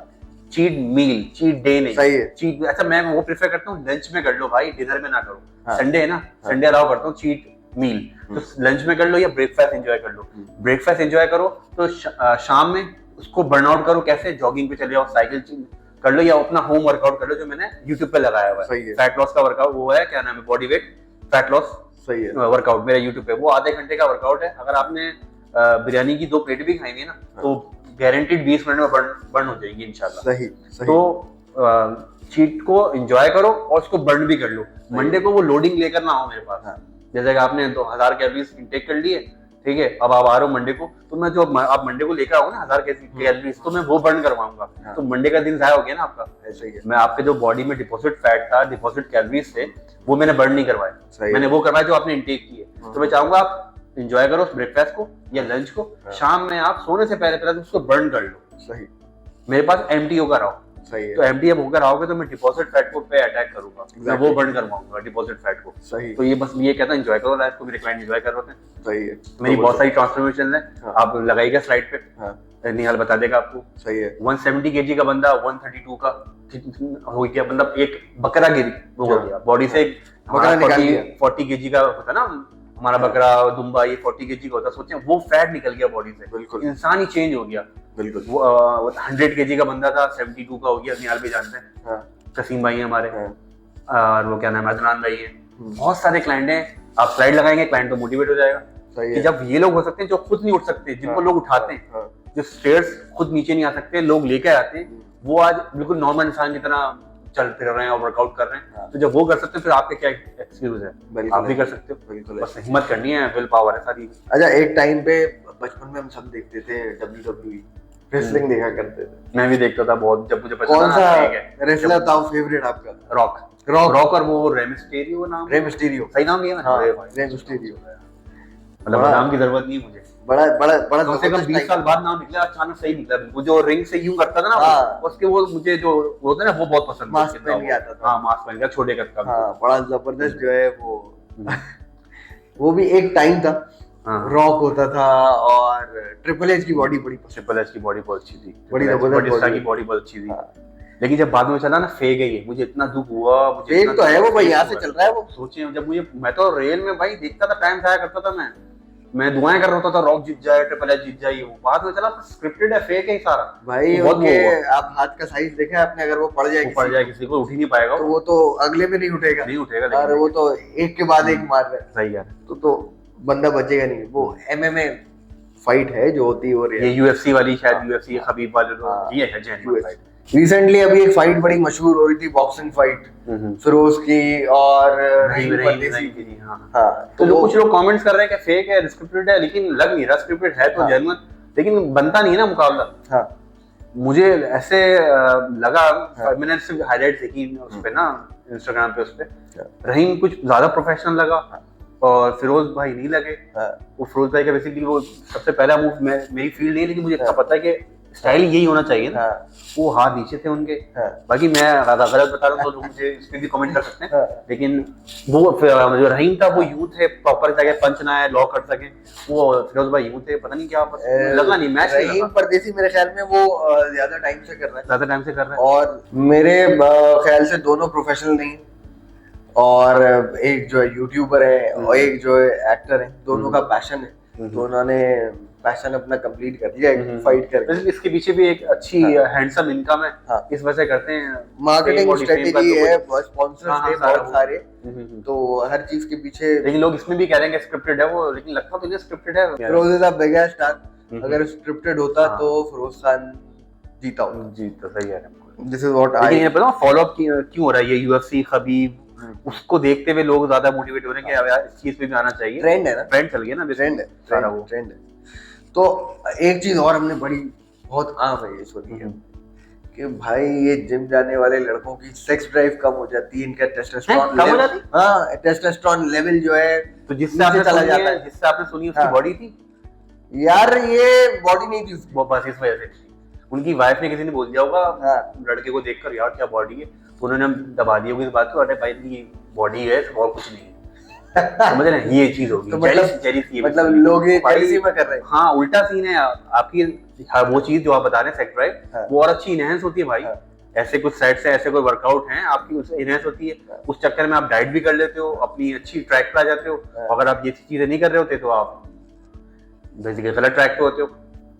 चीट मील, चीट डे नहीं, सही है। चीट अच्छा मैं वो प्रेफर करता हूँ लंच में कर लो भाई, डिनर में ना करो। हाँ। संडे है ना, संडे अलाउ करता हूँ चीट मील, तो लंच में कर लो या ब्रेकफास्ट एंजॉय कर लो। ब्रेकफास्ट एंजॉय करो तो शाम में उसको बर्न आउट करो। कैसे, जॉगिंग पे चले जाओ, साइकिल कर लो या अपना होम वर्कआउट कर लो जो मैंने यूट्यूब पे लगाया हुआ सही है। है। फैट लॉस का वर्कआउट वो है, क्या नाम है, बॉडी वेट फैट लॉस सही है। वर्कआउट मेरे यूट्यूब पे, वो आधे घंटे का वर्कआउट है। अगर आपने बिरयानी की 2 प्लेट भी खाएंगे ना तो गारंटीड 20 मिनट में बर्न हो जाएगी इंशाल्लाह। सही सही। तो चीट को एंजॉय करो और उसको बर्न भी कर लो। मंडे को वो लोडिंग लेकर ना आओ मेरे पास। हाँ। जैसे कि आपने 2000 कैलोरीज इंटेक कर लिए, ठीक है, अब आप आ रहे हो मंडे को, तो मैं जो आप मंडे को लेकर आओगे ना 1000 कैलोरीज, तो मैं वो बर्न करवाऊंगा। हाँ। तो मंडे का दिन जाया हो गया ना आपका। ऐसा ही है। मैं आपके जो बॉडी में डिपॉजिट फैट था, डिपॉजिट कैलोरीज थे, वो मैंने बर्न नहीं करवाए, सही मैंने है। वो करवाया जो आपने इंटेक किए। तो मैं चाहूंगा आप एंजॉय करो ब्रेकफास्ट को या लंच को। हाँ। शाम में आप सोने से पहले पहले उसको बर्न कर लो। सही। मेरे पास एम्प्टी होकर आओ, सही है। तो एम्प्टी अब होकर आओगे तो मैं डिपॉजिट फैट को पे अटैक करूंगा, मैं वो बर्न करवाऊंगा डिपॉजिट फैट को। सही। तो ये बस ये कहता एंजॉय करो लाइफ को, मेरे क्लाइंट एंजॉय कर रहे हैं। सही है। मेरी बहुत सारी ट्रांसफॉर्मेशन है। हाँ। आप लगाइएगा स्लाइड पे, हाँ। निहाल बता देगा आपको। सही है। 170 केजी का बंदा 132 का हो गया, मतलब एक बकरा गिरी वो हो गया बॉडी से। बकरा निकाल दिया। 40 केजी का होता ना हमारा बकरा दुम्बा, ये 40 केजी का होता। सोचे वो फैट निकल गया बॉडी से, बिल्कुल। इंसान ही चेंज हो गया। बिल्कुल। वो 100 केजी का बंदा था, 72 का हो गया। निहाल भी जानते हैं, हाँ। कसीम भाई हैं हमारे, हाँ। और वो क्या नाम है, अदनान भाई है। बहुत सारे क्लाइंट हैं। आप स्लाइड लगाएंगे क्लाइंट तो मोटिवेट हो जाएगा सही कि है। जब ये लोग हो सकते हैं जो खुद नहीं उठ सकते, जिनको हाँ। लोग उठाते हैं, हाँ। जो स्टेयर्स खुद नीचे नहीं आ सकते, लोग लेके आते हैं, वो आज बिल्कुल नॉर्मल इंसान की तरह चल फिर रहे हैं और वर्कआउट कर रहे हैं। हाँ। तो जब वो कर सकते हैं फिर आपके क्या एक्सक्यूज है, बिल्कुल आप भी है। कर सकते हो। बिल्कुल बस हिम्मत करनी है, विल पावर है सारी। अच्छा, एक टाइम पे बचपन में हम सब देखते थे WWE, रेसलिंग देखा करते थे। मैं भी देखता था बहुत, जब मुझे पता कौन था सा ना, ठीक है, रेसलर था फेवरेट आपका? Rock rock. रॉक और वो रे मिस्टीरियो नाम, रे मिस्टीरियो। सही नाम लिया हाँ, ना? अरे भाई, रे मिस्टीरियो। मतलब बड़ा- नाम की जरूरत नहीं है मुझे। बड़ा बड़ा बड़ा कम से कम जबरदस्त 20 साल टाइम। बाद नाम निकला, अचानक सही निकला। वो जो रिंग से यूं करता था ना, हाँ। उसके वो मुझे जो होता है ना वो बहुत पसंद मास्क था। पहन के आता था। हाँ, मास्क पहन के, छोटे कद का। हाँ, बड़ा जबरदस्त जो है वो भी एक टाइम था। हाँ। रॉक होता था और ट्रिपल एच की बॉडी बड़ी पसंद। ट्रिपल एच की बॉडी बहुत अच्छी थी, बड़ी Triple H, जबरदस्त बटिस्टा body की है। बॉडी बहुत अच्छी थी। हाँ। लेकिन जब बाद में चला ना फेक है ये, मुझे इतना दुख हुआ। मुझे फेक इतना तो है वो दुख भाई, हुआ। यहाँ से चल रहा है वो। सोचिए जब मुझे, मैं तो रेल में भाई देखता था, टाइम जाया करता था, मैं दुआएं कर रहा होता था रॉक जीत जाए, ट्रिपल एच जीत जाए। वो बाद में चला स्क्रिप्टेड है, फेक है सारा भाई। तो बहुत उनके वो हुआ। आप हाथ का साइज देखा है आपने? अगर वो पड़ जाए वो पड़ जाए किसी को, उठ ही नहीं पाएगा तो वो तो अगले में नहीं उठेगा। नहीं उठेगा। और लेकिन वो तो एक के बाद एक मार रहा है, सही है, तो बंदा बचेगा नहीं। वो MMA फाइट है जो होती है वो ये UFC वाली शायद, हाँ। UFC खबीब वाले लोग, हाँ। ये है जेन्युइन फाइट। रिसेंटली अभी एक फाइट बड़ी मशहूर हो रही थी, बॉक्सिंग फाइट, फिरोज की और रहीम परदेसी की। हाँ, तो वो कुछ लोग कमेंट्स कर रहे हैं कि फेक है, स्क्रिप्टेड है, लेकिन लग नहीं रहा स्क्रिप्टेड है तो हाँ। जेन्युइन, लेकिन बनता नहीं है ना मुकाबला। हाँ। मुझे ऐसे लगा, हाँ। मैंने सिर्फ हाइलाइट देखी उस पे ना, इंस्टाग्राम पे, उस पे हाँ। रहीम कुछ ज्यादा प्रोफेशनल लगा हाँ। और फिरोज भाई नहीं लगे। हाँ। वो फिरोज भाई का बेसिकली वो सबसे पहला मूव मेरी फील्ड नहीं है, लेकिन मुझे इतना हाँ। पता है कि स्टाइल यही होना चाहिए ना। हाँ। वो हाथ नीचे थे उनके। हाँ। बाकी मैं गलत बता रहा हूँ तो लोग मुझे इस पे भी कमेंट कर सकते हैं। हाँ। लेकिन वो जो रहीम था वो यूं थे, प्रॉपर जगह पंच ना आए, लॉ कर सके। वो फिरोज भाई यूं थे, पता नहीं क्या लगा नहीं, मैच नहीं रहीम लगा। परदेसी मेरे ख्याल में वो ज्यादा टाइम से कर रहा है, ज्यादा टाइम से कर रहे हैं। और मेरे ख्याल से दोनों प्रोफेशनल नहीं, और एक जो है यूट्यूबर है और एक जो है एक्टर है, दोनों का पैशन है, तो उन्होंने पैशन अपना कंप्लीट कर दिया फाइट करके। वैसे इसके पीछे भी एक अच्छी हैंडसम इनकम है, हाँ। इस वजह से करते हैं। मार्केटिंग स्ट्रेटेजी है, हाँ, स्पॉन्सर्स हाँ, है सारा बहुत वो। सारे, तो हर चीज के पीछे। लेकिन लोग इसमें भी कह रहे हैं कि स्क्रिप्टेड है वो, लेकिन लगता तो नहीं स्क्रिप्टेड है। Firoz is a bigger star, अगर स्क्रिप्टेड होता हाँ। तो फिरोज खान जीता होता। जी तो सही है। दिस इज व्हाट लेकिन आई। ये पता फॉलो अप क्यों हो रहा है ये UFC खबीब, उसको देखते हुए लोग ज्यादा मोटिवेट हो रहे हैं कि यार इस चीज पे भी आना चाहिए। ट्रेंड है ना, ट्रेंड चल गया ना, ट्रेंड है, सारा वो। ट्रेंड है। तो एक चीज और हमने बड़ी बहुत आम है ये सुनी है कि भाई ये जिम जाने वाले लड़कों की सेक्स ड्राइव कम हो जाती है, इनका टेस्टोस्टेरोन कम हो जाती? हाँ टेस्टोस्टेरोन लेवल जो है तो जिससे नीचे आपने चला सुनी जाता है, है। जिससे आपने सुनी उसकी हाँ। बॉडी थी, यार ये बॉडी नहीं थी उसकी। वो बस इस वजह से उनकी वाइफ ने किसी ने बोल दिया होगा हाँ। लड़के को देखकर, यार क्या बॉडी है, तो उन्होंने दबा दी होगी इस बात को, अरे भाई ये बॉडी है और कुछ नहीं है। समझ रहे हैं, ये चीज होगी। तो मतलब लोग ये जेलसी में कर रहे हैं। हाँ उल्टा सीन है आपकी। हाँ, वो चीज जो आप बता रहे हैं सेक्स ड्राइव, हाँ। वो और अच्छी इनहेंस होती है भाई। हाँ। ऐसे कुछ सेट से ऐसे कोई वर्कआउट हैं आपकी उससे इनहेंस होती है। हाँ। उस चक्कर में आप डाइट भी कर लेते हो, अपनी अच्छी ट्रैक पे आ जाते हो। हाँ। अगर आप ये चीजें नहीं कर रहे होते तो आप बेसिकली गलत ट्रैक पे होते हो।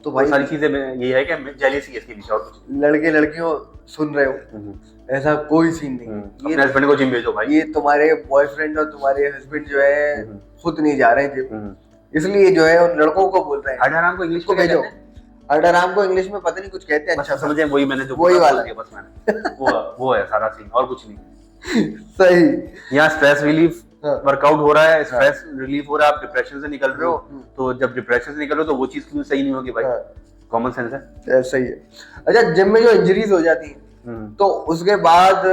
तो वो भाई सारी चीजें ये है कि जेलिसी इसके पीछे और कुछ लड़के लड़कियों सुन रहे हो, नहीं। ऐसा कोई सीन नहीं। अपने हस्बैंड को जिम भेजो भाई। ये तुम्हारे बॉयफ्रेंड और तुम्हारे हस्बैंड जो है खुद नहीं जा रहे हैं जिम, इसलिए जो है उन लड़कों को बोल रहे हैं हरडाराम को इंग्लिश इसको में क्या भेजो। कहते हैं? अल्डराम को इंग्लिश में पता नहीं कुछ कहते हैं। अच्छा अच्छा समझे, वही मैंने जो वही बोला, वाला। बोल दिया बस मैंने। वो है सारा सीन और कुछ नहीं। सही। यहाँ स्ट्रेस रिलीफ हाँ। वर्कआउट हो रहा है, स्ट्रेस रिलीफ हो रहा है, आप डिप्रेशन से निकल रहे हो। तो जब डिप्रेशन से निकल रहे हो तो वो चीज क्यों सही नहीं होगी भाई? कॉमन सेंस है। सही है। अच्छा जिम में जो इंजरीज हो जाती है तो उसके बाद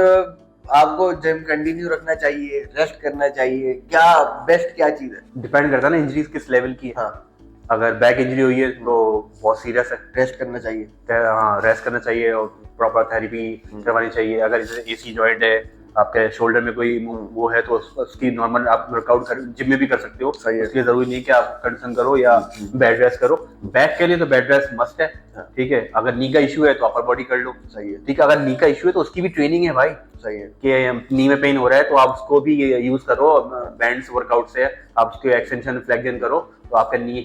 आपको जिम कंटिन्यू रखना चाहिए, रेस्ट करना चाहिए, क्या बेस्ट क्या चीज है? डिपेंड करता है ना इंजरीज किस लेवल की है। हाँ। अगर बैक इंजरी हुई है तो बहुत सीरियस है, रेस्ट करना चाहिए। हाँ रेस्ट करना चाहिए और प्रॉपर थेरेपी करवानी चाहिए। अगर जैसे एसी जॉइंट है, आपके शोल्डर में कोई वो है तो उसकी नॉर्मल आप वर्कआउट कर जिम में भी कर सकते हो। सही है। इसलिए जरूरी नहीं कि आप कंडीशन करो या बेड रेस्ट करो। बैक के लिए तो बेड रेस्ट मस्ट है, ठीक है। अगर नी का इशू है तो अपर बॉडी कर लो, सही है। ठीक है। अगर नी का इशू है तो उसकी भी ट्रेनिंग है भाई, सही है कि नी में पेन हो रहा है तो आप उसको भी यूज करो। बैंड्स वर्कआउट से आप उसके एक्सटेंशन फ्लेक्शन करो तो आपके नी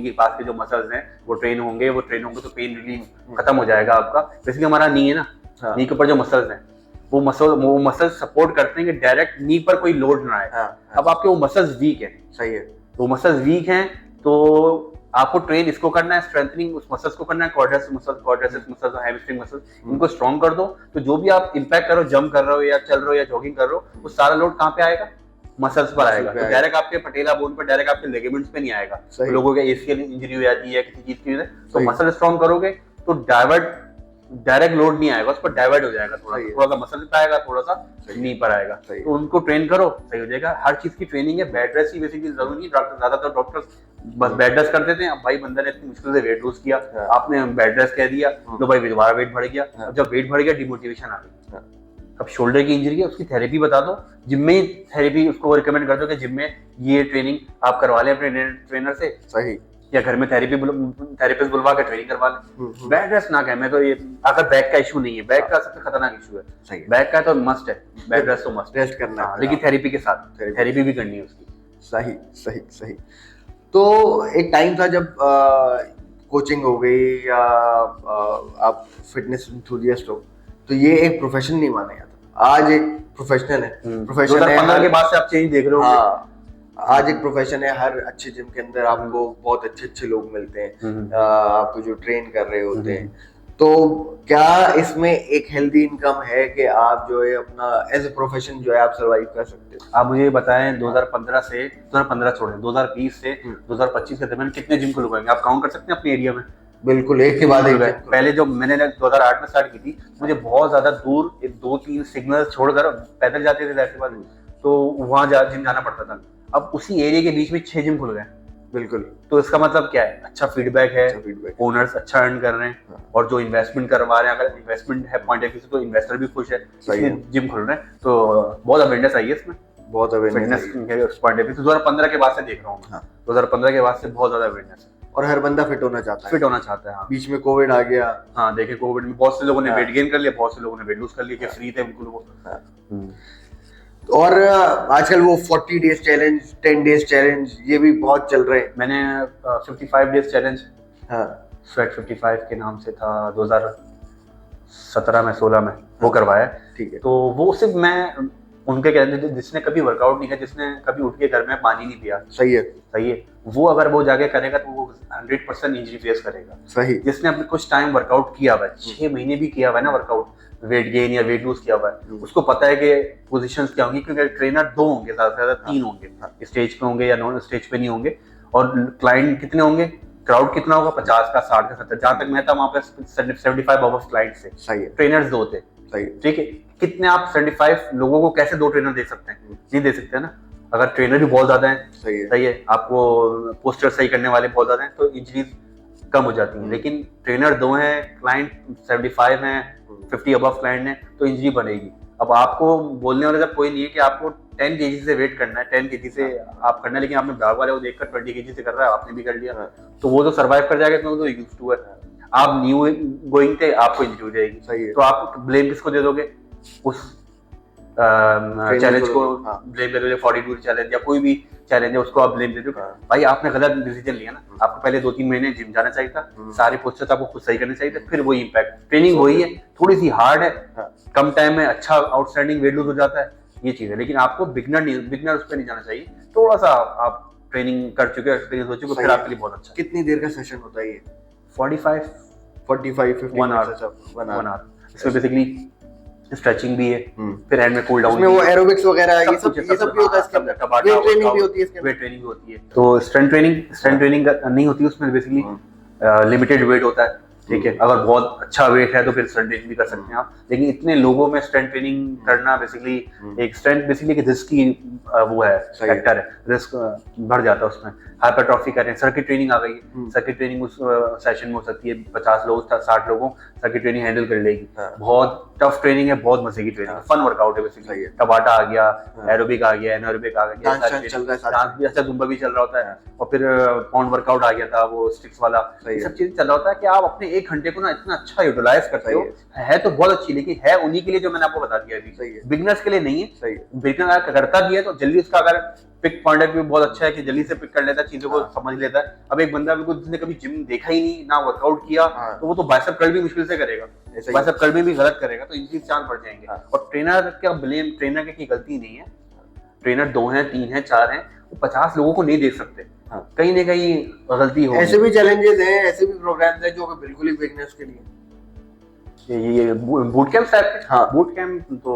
के पास के जो मसल्स हैं वो ट्रेन होंगे तो पेन रिलीफ खत्म हो जाएगा आपका। बेसिकली हमारा नी है ना, नी के ऊपर जो मसल्स हैं वो मसल सपोर्ट करते हैं कि डायरेक्ट नी पर कोई लोड ना आए। अब आपके वो मसल्स वीक है, सही है। तो मसल्स वीक हैं तो आपको ट्रेन इसको करना है, स्ट्रेंथनिंग उस मसल्स को करना है, क्वाड्रिसेप्स मसल्स, हैमस्ट्रिंग मसल्स, इनको स्ट्रॉन्ग कर दो। तो जो भी आप इंपैक्ट कर रहे हो, जंप कर रहे हो या चल रहे हो या जॉगिंग कर रहे हो, वो सारा लोड कहाँ पे आएगा? मसल्स पर आएगा। तो डायरेक्ट आपके पटेला बोन पर, डायरेक्ट आपके लिगामेंट्स पे नहीं आएगा। तो लोगों के एसीएल इंजरी हो जाती है किसी चीज की वजह से, तो मसल स्ट्रॉन्ग करोगे तो डायरेक्ट लोड नहीं आएगा, उस पर डाइवर्ट हो जाएगा। थोड़ा सा मसल पे आएगा, थोड़ा सा नी पर आएगा। तो उनको ट्रेन करो, सही हो जाएगा। हर चीज की ट्रेनिंग है। बेड रेस्ट की बेसिकली जरूरी नहीं। ज्यादातर डॉक्टर्स बस बेड रेस्ट कर देते हैं। अब भाई बंदा ने इतनी मुश्किल से वेट लूज किया, आपने बेड रेस्ट कह दिया तो भाई दोबारा वेट बढ़ गया। अब जब वेट बढ़ गया डिमोटिवेशन आ गई। अब शोल्डर की इंजरी है, उसकी थेरेपी बता दो, जिम में थेरेपी उसको रिकमेंड कर दो कि जिम में ये ट्रेनिंग आप करवा लें अपने ट्रेनर से, सही, या घर में थेरेपिस्ट बुलवा के ट्रेनिंग करवा लें। बेड रेस्ट ना कहें मैं तो, ये अगर बैक का इशू नहीं है, बैक का सबसे खतरनाक इशू है, बैक का तो मस्ट है, बेड रेस्ट तो मस्ट रेस्ट करना है, लेकिन थेरेपी के साथ थेरेपी भी करनी है उसकी। सही सही सही। तो एक टाइम था जब कोचिंग हो गई या आप फिटनेस एंथुसियास्ट हो तो ये एक प्रोफेशन नहीं माना जाता। आज एक प्रोफेशनल है, प्रोफेशन है। 2015 के बाद से आप चेंज देख रहे हो। हाँ, आज एक प्रोफेशन है। हर अच्छे जिम के अंदर आपको बहुत अच्छे अच्छे लोग मिलते हैं आपको जो ट्रेन कर रहे होते हैं। तो क्या इसमें एक हेल्दी इनकम है कि आप जो है अपना एज ए प्रोफेशन जो है आप सरवाइव कर सकते हो? आप मुझे बताएं 2015 छोड़ें 2020 से 2025 के दरमियान कितने जिम खुल गए आप काउंट कर सकते हैं अपने एरिया में? बिल्कुल, एक के बाद एक। पहले जो मैंने 2008 में स्टार्ट की थी, मुझे बहुत ज्यादा दूर 2-3 सिग्नल छोड़कर पैदल जाते थे ऐसे बात, तो वहां जिम जाना पड़ता था। अब उसी एरिया के बीच में 6 जिम खुल गए। बिल्कुल। तो इसका मतलब क्या है? अच्छा फीडबैक है, ओनर्स अच्छा अर्न कर रहे हैं, और जो इन्वेस्टमेंट करवा रहे हैं, अगर इन्वेस्टमेंट है पॉइंट ऑफ व्यू से तो इन्वेस्टर भी खुश है, इसलिए जिम खुल रहे हैं। तो बहुत अवेयरनेस आई है इसमें, बहुत अवेयरनेस पॉइंट ऑफ व्यू से 2015 के बाद से देख रहा हूँ। 2015 के बाद से बहुत ज्यादा अवेयरनेस है और हर बंदा फिट होना चाहता है। हाँ। बीच में कोविड आ गया। हाँ, देखिए कोविड में बहुत से लोगों ने वेट गेन कर लिया, बहुत से लोगों ने वेट लूज कर लिया, कि फ्री थे बिल्कुल वो। और आजकल वो 40 डेज चैलेंज, 10 डेज चैलेंज, ये भी बहुत चल रहे हैं। मैंने 55 डेज चैलेंज, हाँ, स्वेट 55 के नाम से था, 2017 में 16 में वो करवाया। ठीक है। तो वो सिर्फ मैं उनके कहते थे जिसने कभी वर्कआउट नहीं किया, जिसने कभी उठ के घर में पानी नहीं पिया, सही है, वो अगर वो जाके करेगा तो वो 100% इंजरी फेस करेगा। सही। जिसने अपने कुछ टाइम वर्कआउट किया हुआ है, 6 महीने भी किया हुआ है ना वर्कआउट, वेट गेन या वेट लूज किया हुआ है, उसको पता है कि पोजीशंस क्या होंगी, क्योंकि ट्रेनर 2 होंगे, ज्यादा से ज्यादा 3 होंगे, स्टेज पे होंगे या नॉन स्टेज पे नहीं होंगे। और क्लाइंट कितने होंगे? क्राउड कितना होगा, 50 का, 60 का, 70। जहां तक मैं था वहां पे 75 अबव क्लाइंट्स थे, सही है, ट्रेनर्स 2 थे, सही है। ठीक है। कितने आप 75 लोगों को कैसे 2 ट्रेनर दे सकते हैं? नहीं दे सकते ना। अगर ट्रेनर भी बहुत ज्यादा है, सही है, आपको पोस्टर सही करने वाले बहुत ज्यादा हैं, तो इंजरीज कम हो जाती हैं। लेकिन ट्रेनर 2 हैं, क्लाइंट 75 हैं, 50 अबव क्लाइंट हैं, तो इंजरी बनेगी। अब आपको बोलने वाला जब कोई नहीं है कि आपको 10 केजी से वेट करना है, 10 केजी से आप करना है, लेकिन आपने बाग वाले को देखकर 20 केजी से कर रहा है, आपने भी कर लिया, तो वो तो सर्वाइव कर जाएगा, क्योंकि तो यूज्ड टू है। आप न्यू गोइंग थे, आपको इंजरी हो जाएगी, सही है। तो आप ब्लेम किसको दे दोगे? उस चैलेंज को ब्लेम दे दोगे, 42 चैलेंज या कोई भी चैलेंज है उसको आप ब्लेम दे दोगे। भाई आपने गलत डिसीजन लिया ना, आपको पहले 2-3 महीने जिम जाना चाहिए था, सारे पोस्चर्स आपको खुद सही करने चाहिए थे, फिर वही इम्पैक्ट। ट्रेनिंग वही है, थोड़ी सी हार्ड है, कम टाइम में अच्छा आउटस्टैंडिंग वेट लूज हो जाता है, ये चीज है। लेकिन आपको बिगनर उस पर नहीं जाना चाहिए। थोड़ा सा आप ट्रेनिंग कर चुके हो, एक्सपीरियंस हो चुके हो, फिर आपके लिए बहुत अच्छा। कितनी देर का सेशन होता है ये? 45 50 1 आवर। इसमें बेसिकली स्ट्रेचिंग भी है, फिर एंड में कूल डाउन, इसमें वो एरोबिक्स वगैरह ये सब भी होता है इसके अंदर, वेट ट्रेनिंग भी होती है इसके अंदर, वेट ट्रेनिंग भी होती है। तो स्ट्रेंथ ट्रेनिंग नहीं होती उसमें, बेसिकली लिमिटेड वेट होता है, ठीक है। अगर बहुत अच्छा वेट है तो फिर स्ट्रेंथ ट्रेनिंग भी कर सकते हैं आप, लेकिन इतने लोगों में स्ट्रेंथ ट्रेनिंग करना बेसिकली एक स्ट्रेंथ बेसिकली एक रिस्क की वो है, फैक्टर है, रिस्क बढ़ जाता है उसमें। हाइपरट्रॉफी कर रहे हैं, सर्किट ट्रेनिंग आ गई है, सर्किट ट्रेनिंग उस सेशन में हो सकती है, 50 लोग 60 लोगों सर्किट ट्रेनिंग हैंडल कर लेगी। बहुत टफ ट्रेनिंग है, बहुत मजे की ट्रेनिंग है, फन वर्कआउट है बेसिकली। टबाटा आ गया, एरोबिक आ गया, एनारोबिक आ गया, डांस भी अच्छा, जुम्बा भी चल रहा होता है, और फिर पाउंड वर्कआउट आ गया था, वो स्टिक्स वाला, ये सब चीजें चल रहा होता है कि आप अपने 1 घंटे को ना इतना अच्छा यूटिलाइज करते हो। है तो बहुत अच्छी, लेकिन है उन्हीं के लिए जो मैंने आपको बता दिया अभी, बिगनर्स के लिए नहीं है। बिगनर अगर करता भी है तो जल्दी उसका अगर पिक पॉइंट ऑफ व्यू बहुत अच्छा है कि जल्दी से पिक कर लेता है, चीजों को समझ लेता है। अब एक बंदा बिल्कुल जिसने कभी जिम देखा ही नहीं, ना वर्कआउट किया, तो वो तो बाइसेप कर्ल भी मुश्किल से करेगा, बाइसेप कर्ल में भी गलत करेगा, तो इनकी चांस बढ़ जाएंगे। और ट्रेनर का ब्लेम, ट्रेनर की गलती नहीं है। ट्रेनर 2 हैं, 3 हैं, 4 हैं, वो 50 लोगों को नहीं देख सकते, कहीं ना कहीं गलती हो। ऐसे भी चैलेंजेस हैं, ऐसे भी प्रोग्राम्स हैं जो कि बिल्कुल ही बिगनर्स के लिए, ये बूट कैंप टाइप के। हाँ, बूट कैंप तो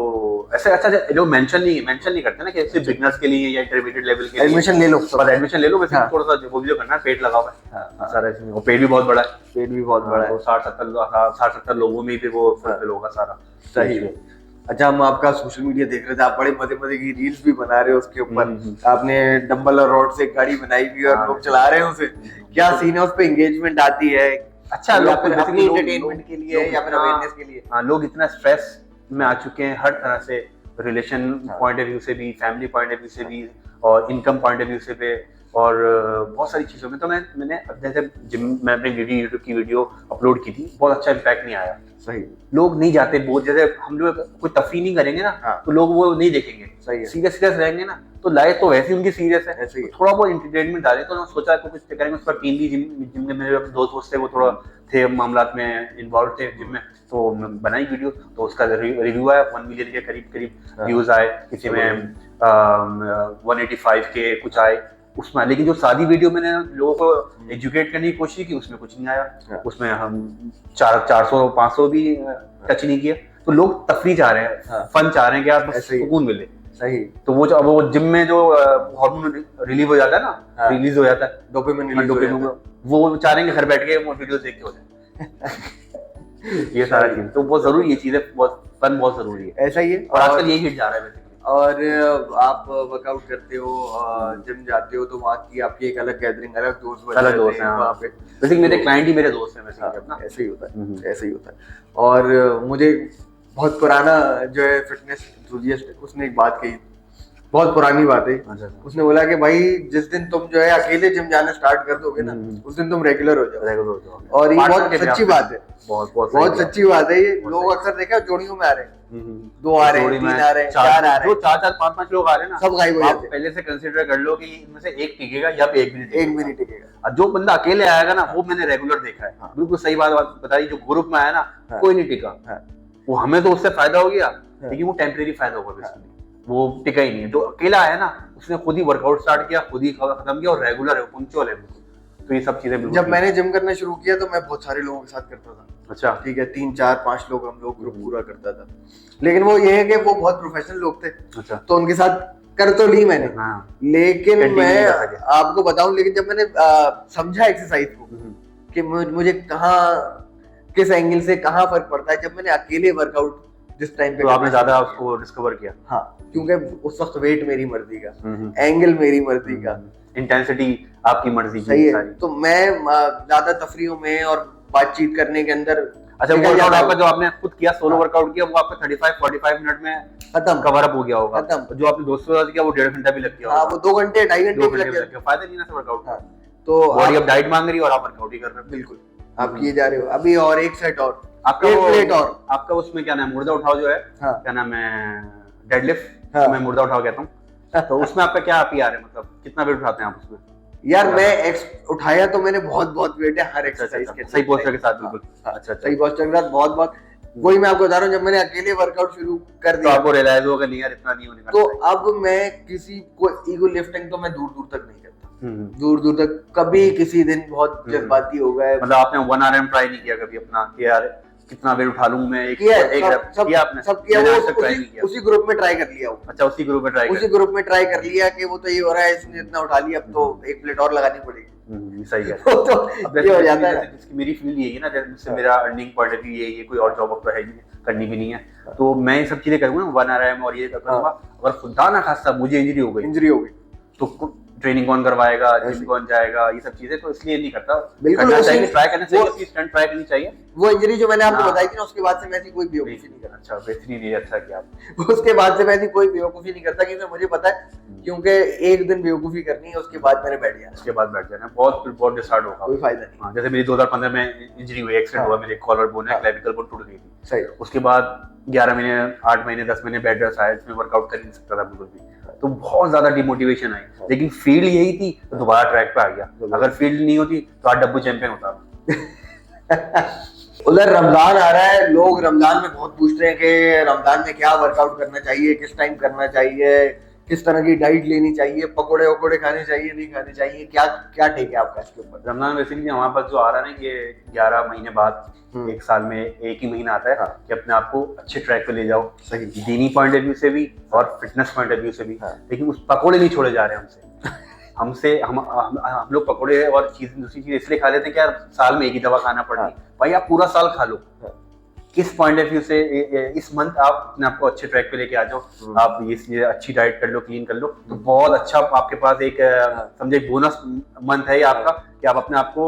ऐसे अच्छा लोग मेंशन नहीं करते ना कि सिर्फ बिगनर्स के लिए या इंटरमीडिएट लेवल के लिए एडमिशन ले लो, बस एडमिशन ले लो, वैसे थोड़ा सा वो भी करना है, पेट लगा हुआ है सारा इसमें, वो पेट भी बहुत बड़ा है, पेट भी बहुत बड़ा है, 60-70 लोगों में भी वो फुलफिल होगा सारा। सही है। अच्छा, हम आपका सोशल मीडिया देख रहे थे, आप बड़े मजे की रील्स भी बना रहे हो उसके ऊपर, आपने डंबल और रॉड से एक गाड़ी बनाई हुई और लोग चला रहे हैं उसे, क्या सीन है उस पे? एंगेजमेंट आती है? अच्छा, लोग अपनी एंटरटेनमेंट के लिए या फिर अवेयरनेस के लिए? हाँ, लोग इतना स्ट्रेस में आ चुके हैं हर तरह से, रिलेशन पॉइंट ऑफ व्यू से भी, फैमिली पॉइंट ऑफ व्यू से भी, और इनकम पॉइंट ऑफ व्यू से भी, और बहुत सारी चीजों में। तो मैंने जैसे जिम में अपनी यूट्यूब की वीडियो अपलोड की थी, बहुत अच्छा इम्पैक्ट नहीं आया। सही, लोग नहीं जाते, बहुत जैसे हम लोग कोई तफरी नहीं करेंगे ना, तो लोग वो नहीं देखेंगे। सही है, सीरियस रहेंगे ना, तो लाइफ तो वैसे उनकी सीरियस है, थोड़ा बहुत एंटरटेनमेंट डाले, तो सोचा कुछ करेंगे। उस पर टीम भी जिम में मेरे दोस्त थे, वो थोड़ा थे मामलात में इन्वॉल्व थे जिम में, तो बनाई वीडियो, तो उसका रिव्यू आया, 1 मिलियन के करीब व्यूज आए, किसी में 185 के कुछ आए उसमें। लेकिन जो सादी वीडियो मैंने लोगों को एजुकेट करने की कोशिश की, उसमें कुछ नहीं आया। उसमें हम 400-500 भी टच नहीं किया। तो लोग तफरी चाह रहे हैं, फन चाह रहे हैं कि यार बस सुकून मिले। सही। तो वो जिम में जो हार्मोन रिलीव हो जाता है ना, रिलीज हो जाता है, डोपामिन, वो चाह रहे हैं कि घर बैठ के वो वीडियो देख के हो जाए। ये सारा चीज तो बहुत जरूरी है, चीजें बहुत फन बहुत जरूरी है, ऐसा ही है। और आजकल यही हिट जा रहा है। और आप वर्कआउट करते हो, जिम जाते हो, तो वहाँ की आपकी एक अलग गैदरिंग, अलग दोस्त हैं वहाँ पे। वैसे मेरे क्लाइंट ही मेरे दोस्त हैं वैसे अपना। ऐसे ही होता है, ऐसे ही होता है। और मुझे बहुत पुराना जो है फिटनेस एंथुसियास्ट, उसने एक बात कही, बहुत पुरानी बात है। उसने बोला कि भाई जिस दिन तुम जो है अकेले जिम जाना स्टार्ट कर दोगे ना, उस दिन तुम रेगुलर हो जाओ। और ये बहुत सच्ची बात है, बहुत सच्ची बात है। ये लोग अक्सर देखा जोड़ियों में आ रहे हैं, 2 आ रहे हैं, 3 आ रहे हैं, 4 आ रहे हैं, 4-4 5-5 लोग आ रहे हैं ना, सब गायब हो जाते हैं। पहले से कंसीडर कर लो कि इनमें से एक टिकेगा या 1 मिनट टिकेगा। जो बंदा अकेले आएगा ना, वो मैंने रेगुलर देखा है। बिल्कुल सही बात बताई। जो ग्रुप में आया ना, कोई नहीं टिका, वो हमें तो उससे फायदा हो गया, लेकिन वो टेम्परेरी फायदा होगा, वो टिका ही नहीं है। जो अकेला आया ना, उसने खुद ही वर्कआउट स्टार्ट किया, खुद ही खत्म किया, और रेगुलर है, पंक्चुअल है। तो ये सब चीजें जब मैंने जिम करना शुरू किया तो मैं बहुत सारे लोगों के साथ करता था। अच्छा, ठीक है, 3-4-5 लोग हम लोग ग्रुप पूरा करता था। लेकिन वो ये है कि वो बहुत प्रोफेशनल लोग थे। अच्छा, तो उनके साथ कर तो ली मैंने, हाँ, लेकिन Continue मैं नहीं कर सके। आपको बताऊं, लेकिन जब मैंने समझा एक्सरसाइज को कि मुझे कहाँ, किस एंगल से कहाँ फर्क पड़ता है, जब मैंने अकेले वर्कआउट जिस टाइम पे तो आपने करना ज्यादा शुरू उसको डिस्कवर किया। किया। हाँ, क्योंकि उस वक्त वेट मेरी मर्जी का, एंगल मेरी मर्जी का, इंटेंसिटी आपकी मर्जी की सही है। सारी। तो मैं ज्यादा तफरीयों में और बातचीत करने के अंदर अच्छा, निकल वर्कआउट जाता आपका हूँ। जो आपने खुद किया, सोलो हाँ। वर्कआउट किया, वो आपका 35-45 मिनट में खत्म, कवर अप हो गया होगा। खत्म। जो आपने दोस्तों के साथ किया वो 1.5 घंटा भी लग गया हाँ, होगा। वो 2 घंटे 2.5 घंटे 2 भी घंटे लग भी लग गया। गया, फायदा नहीं ना से वर्कआउट। हाँ, तो बॉडी आप अब डाइट मांग रही है और आप वर्कआउट ही कर रहे हो। बिल्कुल आप किए जा रहे हो। अभी और एक सेट और, आपका एक वो प्लेट और। आपका उसमें क्या नाम है, मुर्दा उठाओ जो है, हाँ। क्या नाम है, डेडलिफ्ट, हाँ। मैं मुर्दा उठाओ कहता हूँ। तो उसमें आपका क्या पीआर है, मतलब कितना वेट उठाते हैं आप उसमें? यार मैं उठाया तो मैंने बहुत वेट है हर एक्सरसाइज के, सही पोस्चर के साथ, बिल्कुल। हाँ, अच्छा, सही पोस्चर के साथ बहुत। वही मैं आपको बता रहा हूँ, जब मैंने अकेले वर्कआउट शुरू कर तो दिया आपको रियलाइज होगा नहीं यार इतना नहीं होने का। तो अब मैं किसी को ईगो लिफ्टिंग तो मैं दूर तक नहीं करता, दूर तक। कभी किसी दिन बहुत जज्बाती हो गए, मतलब आपने 1 RM ट्राई नहीं किया कभी अपना कि यार कितना वेट उठा लूं मैं? एक किया है, rep किया आपने? सब किया। मैंने वो आज तक ट्राई नहीं किया। उसी ग्रुप में ट्राई कर लिया वो। अच्छा, उसी ग्रुप में ट्राई उसी ग्रुप में ट्राई कर लिया कि वो तो ये हो रहा है, इसने इतना उठा लिया, अब तो एक प्लेट और लगानी पड़ेगी। सही है। वो तो अब ये हो जाता है। जिसकी मेरी फील्ड यही है ना, जैसे मेरा अर्निंग पॉइंट ऑफ व्यू यही है, कोई और जॉब तो है नहीं, करनी भी नहीं है, तो मैं ये सब चीजें करूंगा, 1 RM और ये करूंगा। अगर खुदा ना खास्ता मुझे इंजरी हो गई तो ट्रेनिंग कौन करवाएगा, जिम कौन जाएगा, ये सब चीजें, तो इसलिए नहीं करता। बिल्कुल, करना चाहिए, ट्राई करना चाहिए, अपनी स्टंट ट्राई करनी चाहिए। वो इंजरी जो मैंने आपको हाँ। बताई थी ना, उसके बाद से मैं ऐसी कोई बेवकूफी नहीं करता। अच्छा, बेहतरीन है, अच्छा किया आप। उसके बाद से मैं ऐसी कोई बेवकूफी नहीं करता, क्योंकि मुझे पता है, क्योंकि एक दिन बेवकूफी करनी है, उसके बाद मैंने बैठ जाना, उसके बाद बैठ जाना, बहुत डिस्टार्ट होगा, कोई फायदा नहीं। हाँ, जैसे मेरी 2015 में इंजरी हुई, एक्सीडेंट हुआ, मेरे कॉलर बोन है, क्लेविकल बोन टूट गई थी। सही। उसके बाद 11 महीने 8 महीने 10 महीने बेड रेस्ट आया, इसमें वर्कआउट कर नहीं सकता था बिल्कुल भी, तो बहुत ज्यादा डिमोटिवेशन आई। लेकिन फील्ड यही थी तो दोबारा ट्रैक पे आ गया। अगर फील्ड नहीं होती तो आज डब्बू चैंपियन होता। उधर रमजान आ रहा है, लोग रमजान में बहुत पूछते हैं कि रमजान में क्या वर्कआउट करना चाहिए, किस टाइम करना चाहिए, किस तरह की डाइट लेनी चाहिए, पकोड़े वकोड़े खाने चाहिए, नहीं खाने चाहिए, क्या टेक है आपका इसके ऊपर? रमजान बेसिकली हमारे पास जो आ रहा है ना, ये 11 महीने बाद, एक साल में एक ही महीना आता है। हाँ। कि अपने आप को अच्छे ट्रैक पे ले जाओ, सही। दीनी पॉइंट ऑफ व्यू से भी और फिटनेस पॉइंट ऑफ व्यू से भी। हाँ। लेकिन उस पकोड़े नहीं छोड़े जा रहे हमसे हम लोग पकोड़े और दूसरी चीज इसलिए खा लेते हैं कि यार साल में एक ही दवा खाना पड़ती है। भाई आप पूरा साल खा लो। किस पॉइंट ऑफ व्यू से इस मंथ आप अपने आपको अच्छे ट्रैक पे लेके आ जाओ, आप ये अच्छी डाइट कर लो, क्लीन कर लो, तो बहुत अच्छा आपके पास एक समझे बोनस मंथ है ये आपका, कि आप अपने आप को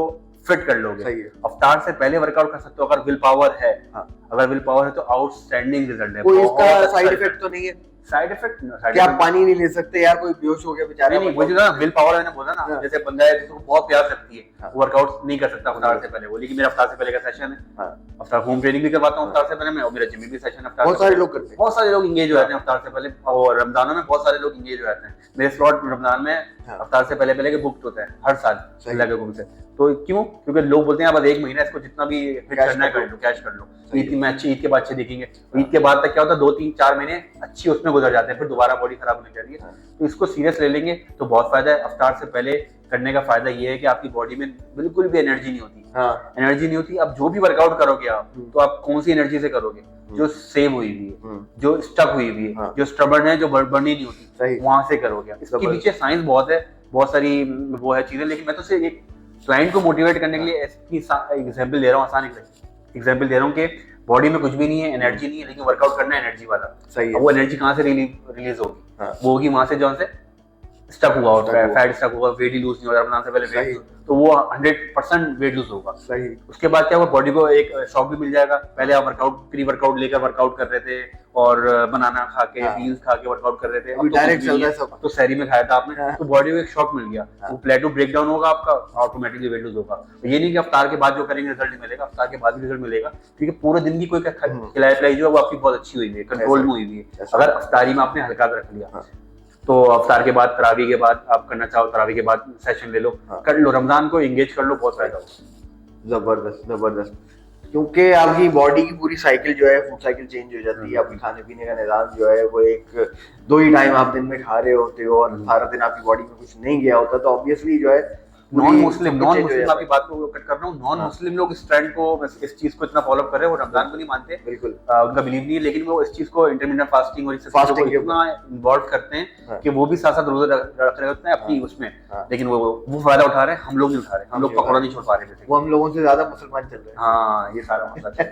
फिट कर लोगे। अफ्तार से पहले वर्कआउट कर सकते हो अगर विल पावर है। अगर विल पावर है तो आउटस्टैंडिंग रिजल्ट है। कोई इसका साइड इफेक्ट तो नहीं है? साइड इफेक्ट क्या आप पानी नहीं ले सकते यार, कोई बेहोश हो गया बेचारा? नहीं, वो जो ना विल पावर मैंने बोला ना, जैसे बंदा है जिसको बहुत प्यास लगती है, वर्कआउट नहीं कर सकता अफ्तार से पहले, वो लेकिन मेरा अफ्तार से पहले का सेशन है, अफ्तार होम ट्रेनिंग भी करवाता हूँ अफ्तार से पहले मैं, और मेरा जिम में भी सेशन अफ्तार। बहुत सारे लोग करते हैं, बहुत सारे लोग इंगेज हो जाते हैं अफ्तार से पहले, और रमजानों में बहुत सारे लोग इंगेज हो जाते हैं। मेरे स्लॉट रमजान में अफ्तार से पहले के बुक्ड होता है हर साल अल्लाह के हुक्म से। तो क्यों? क्योंकि लोग बोलते हैं बस एक महीना इसको जितना भी हिट करना है कर लो, कैश कर लो, ईद में अच्छी, ईद के बाद अच्छे दिखेंगे। ईद के बाद तक क्या होता है, 2-3-4 महीने अच्छी उसमें गुजर जाते हैं, फिर दोबारा बॉडी खराब होने लगी है। तो इसको सीरियस ले लेंगे तो बहुत फायदा है। अफ्तार से पहले करने का फायदा ये है कि आपकी बॉडी में बिल्कुल भी एनर्जी नहीं होती। एनर्जी नहीं होती। अब जो भी वर्कआउट करोगे आप, तो आप कौन सी एनर्जी से करोगे? जो सेव हुई हुई है, जो स्टक हुई हुई है, जो स्टबर्न है, जो बर्नी नहीं होती, वहां से करोगे। इसके पीछे साइंस बहुत है, बहुत सारी वो है चीजें, लेकिन मैं तो सिर्फ एक क्लाइंट को मोटिवेट करने के लिए एग्जाम्पल दे रहा हूँ, आसान एग्जाम्पल दे रहा हूँ कि बॉडी में कुछ भी नहीं है, एनर्जी नहीं है, लेकिन वर्कआउट करना है एनर्जी वाला। सही है। वो एनर्जी कहाँ से रिलीज होगी? वो होगी वहां से जौन से स्टक हुआ होता है, फैट स्टक हुआ, वेट ही लूज नहीं हो रहा रमजान से पहले वेट, तो वो 100% वेट लूज होगा। सही। उसके बाद क्या हुआ, बॉडी को एक शॉक भी मिल जाएगा। पहले आप वर्कआउट प्री वर्कआउट लेकर वर्कआउट कर रहे थे और बनाना खा के बीन्स खा के वर्कआउट कर रहे थे, अब डायरेक्ट चल रहा है सब, तो सहरी में खाया था आपने, तो बॉडी को एक शॉक मिल गया, वो प्लेटो ब्रेक डाउन होगा आपका, ऑटोमेटिकली वेट लूज होगा। तो ये नहीं कि अफ्तार के बाद जो करेंगे रिजल्ट नहीं मिलेगा, अफ्तार के बाद भी रिजल्ट मिलेगा, क्योंकि पूरे दिन की कोई खिलाई पिलाई जो है वो आपकी बहुत अच्छी हुई है, कंट्रोल में हुई है। अगर अफ्तारी में आपने हल्का रख लिया, तो अफ्तार के बाद तरावी के बाद आप करना चाहो, तरावी के बाद सेशन ले लो, कर लो, रमजान को एंगेज कर लो, बहुत फायदा होगा। जबरदस्त। क्योंकि आपकी बॉडी की पूरी साइकिल जो है, फूड साइकिल चेंज हो जाती है। आपकी खाने पीने का निज़ाम जो है वो 1-2 ही टाइम आप दिन में खा रहे होते हो, और सारा दिन आपकी बॉडी में कुछ नहीं गया होता, तो ऑब्वियसली जो है नॉन मुस्लिम है। आपकी बात को कट कर रहा हूँ, नॉन मुस्लिम लोग इस ट्रेंड को, इस चीज को इतना फॉलो कर रहे हैं, वो रमजान को नहीं मानते, बिल्कुल उनका बिलीव नहीं है, लेकिन वो इस चीज को इंटरमिटेंट फास्टिंग और इस चीजों को इतना इन्वॉल्व करते हैं कि वो भी साथ साथ रोजा रख रहे होते हैं अपनी उसमें, लेकिन वो फायदा उठा रहे हैं, हम लोग नहीं उठा रहे, हम लोग पकौड़ा नहीं छोड़ पा रहे थे, वो हम लोगों से ज्यादा मुसलमान चल रहे हैं। हाँ, ये सारा मसला है।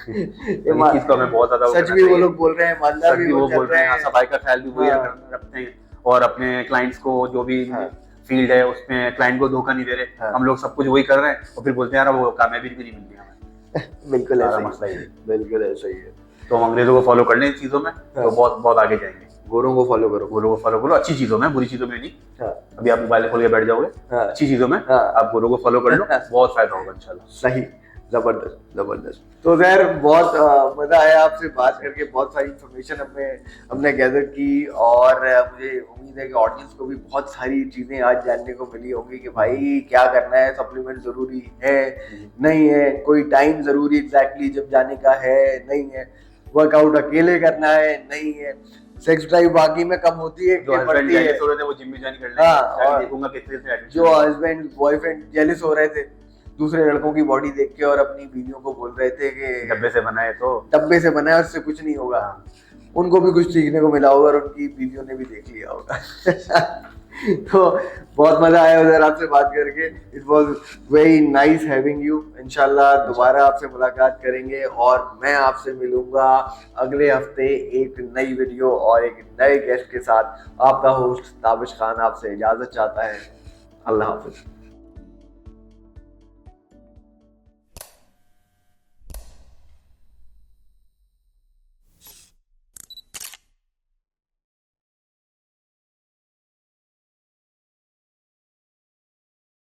ये चीज को हमें बहुत ज्यादा सच भी वो लोग बोल रहे हैं, ईमानदार भी वो बोल रहे हैं, सफाई का ख्याल भी वही रखते हैं, और अपने क्लाइंट्स को जो भी फील्ड है उसमें क्लाइंट को धोखा नहीं दे रहे, हम लोग सब कुछ वही कर रहे हैं, और फिर बोलते हैं यार वो कामयाबी भी नहीं मिलती हमें। बिल्कुल ऐसा मसला ही है, बिल्कुल ऐसा ही है। तो हम अंग्रेजों को फॉलो कर लें इन चीजों में तो बहुत बहुत आगे जाएंगे। गोरों को फॉलो करो, गोरों को फॉलो करो, अच्छी चीजों में, बुरी चीजों में नहीं। अभी आप मोबाइल खोल के बैठ जाओगे, अच्छी चीजों में आप गोरों को फॉलो कर लो, बहुत फायदा होगा इंशाल्लाह। सही, जबरदस्त जबरदस्त। तो खैर बहुत मजा आया आपसे बात करके, बहुत सारी इंफॉर्मेशन हमने गैदर की, और मुझे उम्मीद है कि ऑडियंस को भी बहुत सारी चीजें आज जानने को मिली होंगी कि भाई क्या करना है, सप्लीमेंट जरूरी है नहीं है, कोई टाइम जरूरी एग्जैक्टली जब जाने का है नहीं है, वर्कआउट अकेले करना है नहीं है, सेक्स ड्राइव बाकी में कम होती है कि बढ़ती है। वो जिम में ज्वाइन कर लेंगे, देखूंगा कितने से जो हस्बैंड बॉयफ्रेंड जेलिस हो रहे थे दूसरे लड़कों की बॉडी देख के और अपनी बीवियों को बोल रहे थे कि डब्बे से बना है, तो डब्बे से बना है, उससे कुछ नहीं होगा, उनको भी कुछ सीखने को मिला होगा और उनकी बीवियों ने भी देख लिया होगा। तो बहुत मजा आया उधर आपसे बात करके, it was very nice having you. इंशाल्लाह दोबारा आपसे मुलाकात करेंगे और मैं आपसे मिलूंगा अगले हफ्ते एक नई वीडियो और एक नए गेस्ट के साथ। आपका होस्ट ताबिश खान आपसे इजाजत चाहता है। अल्लाह हाफिज।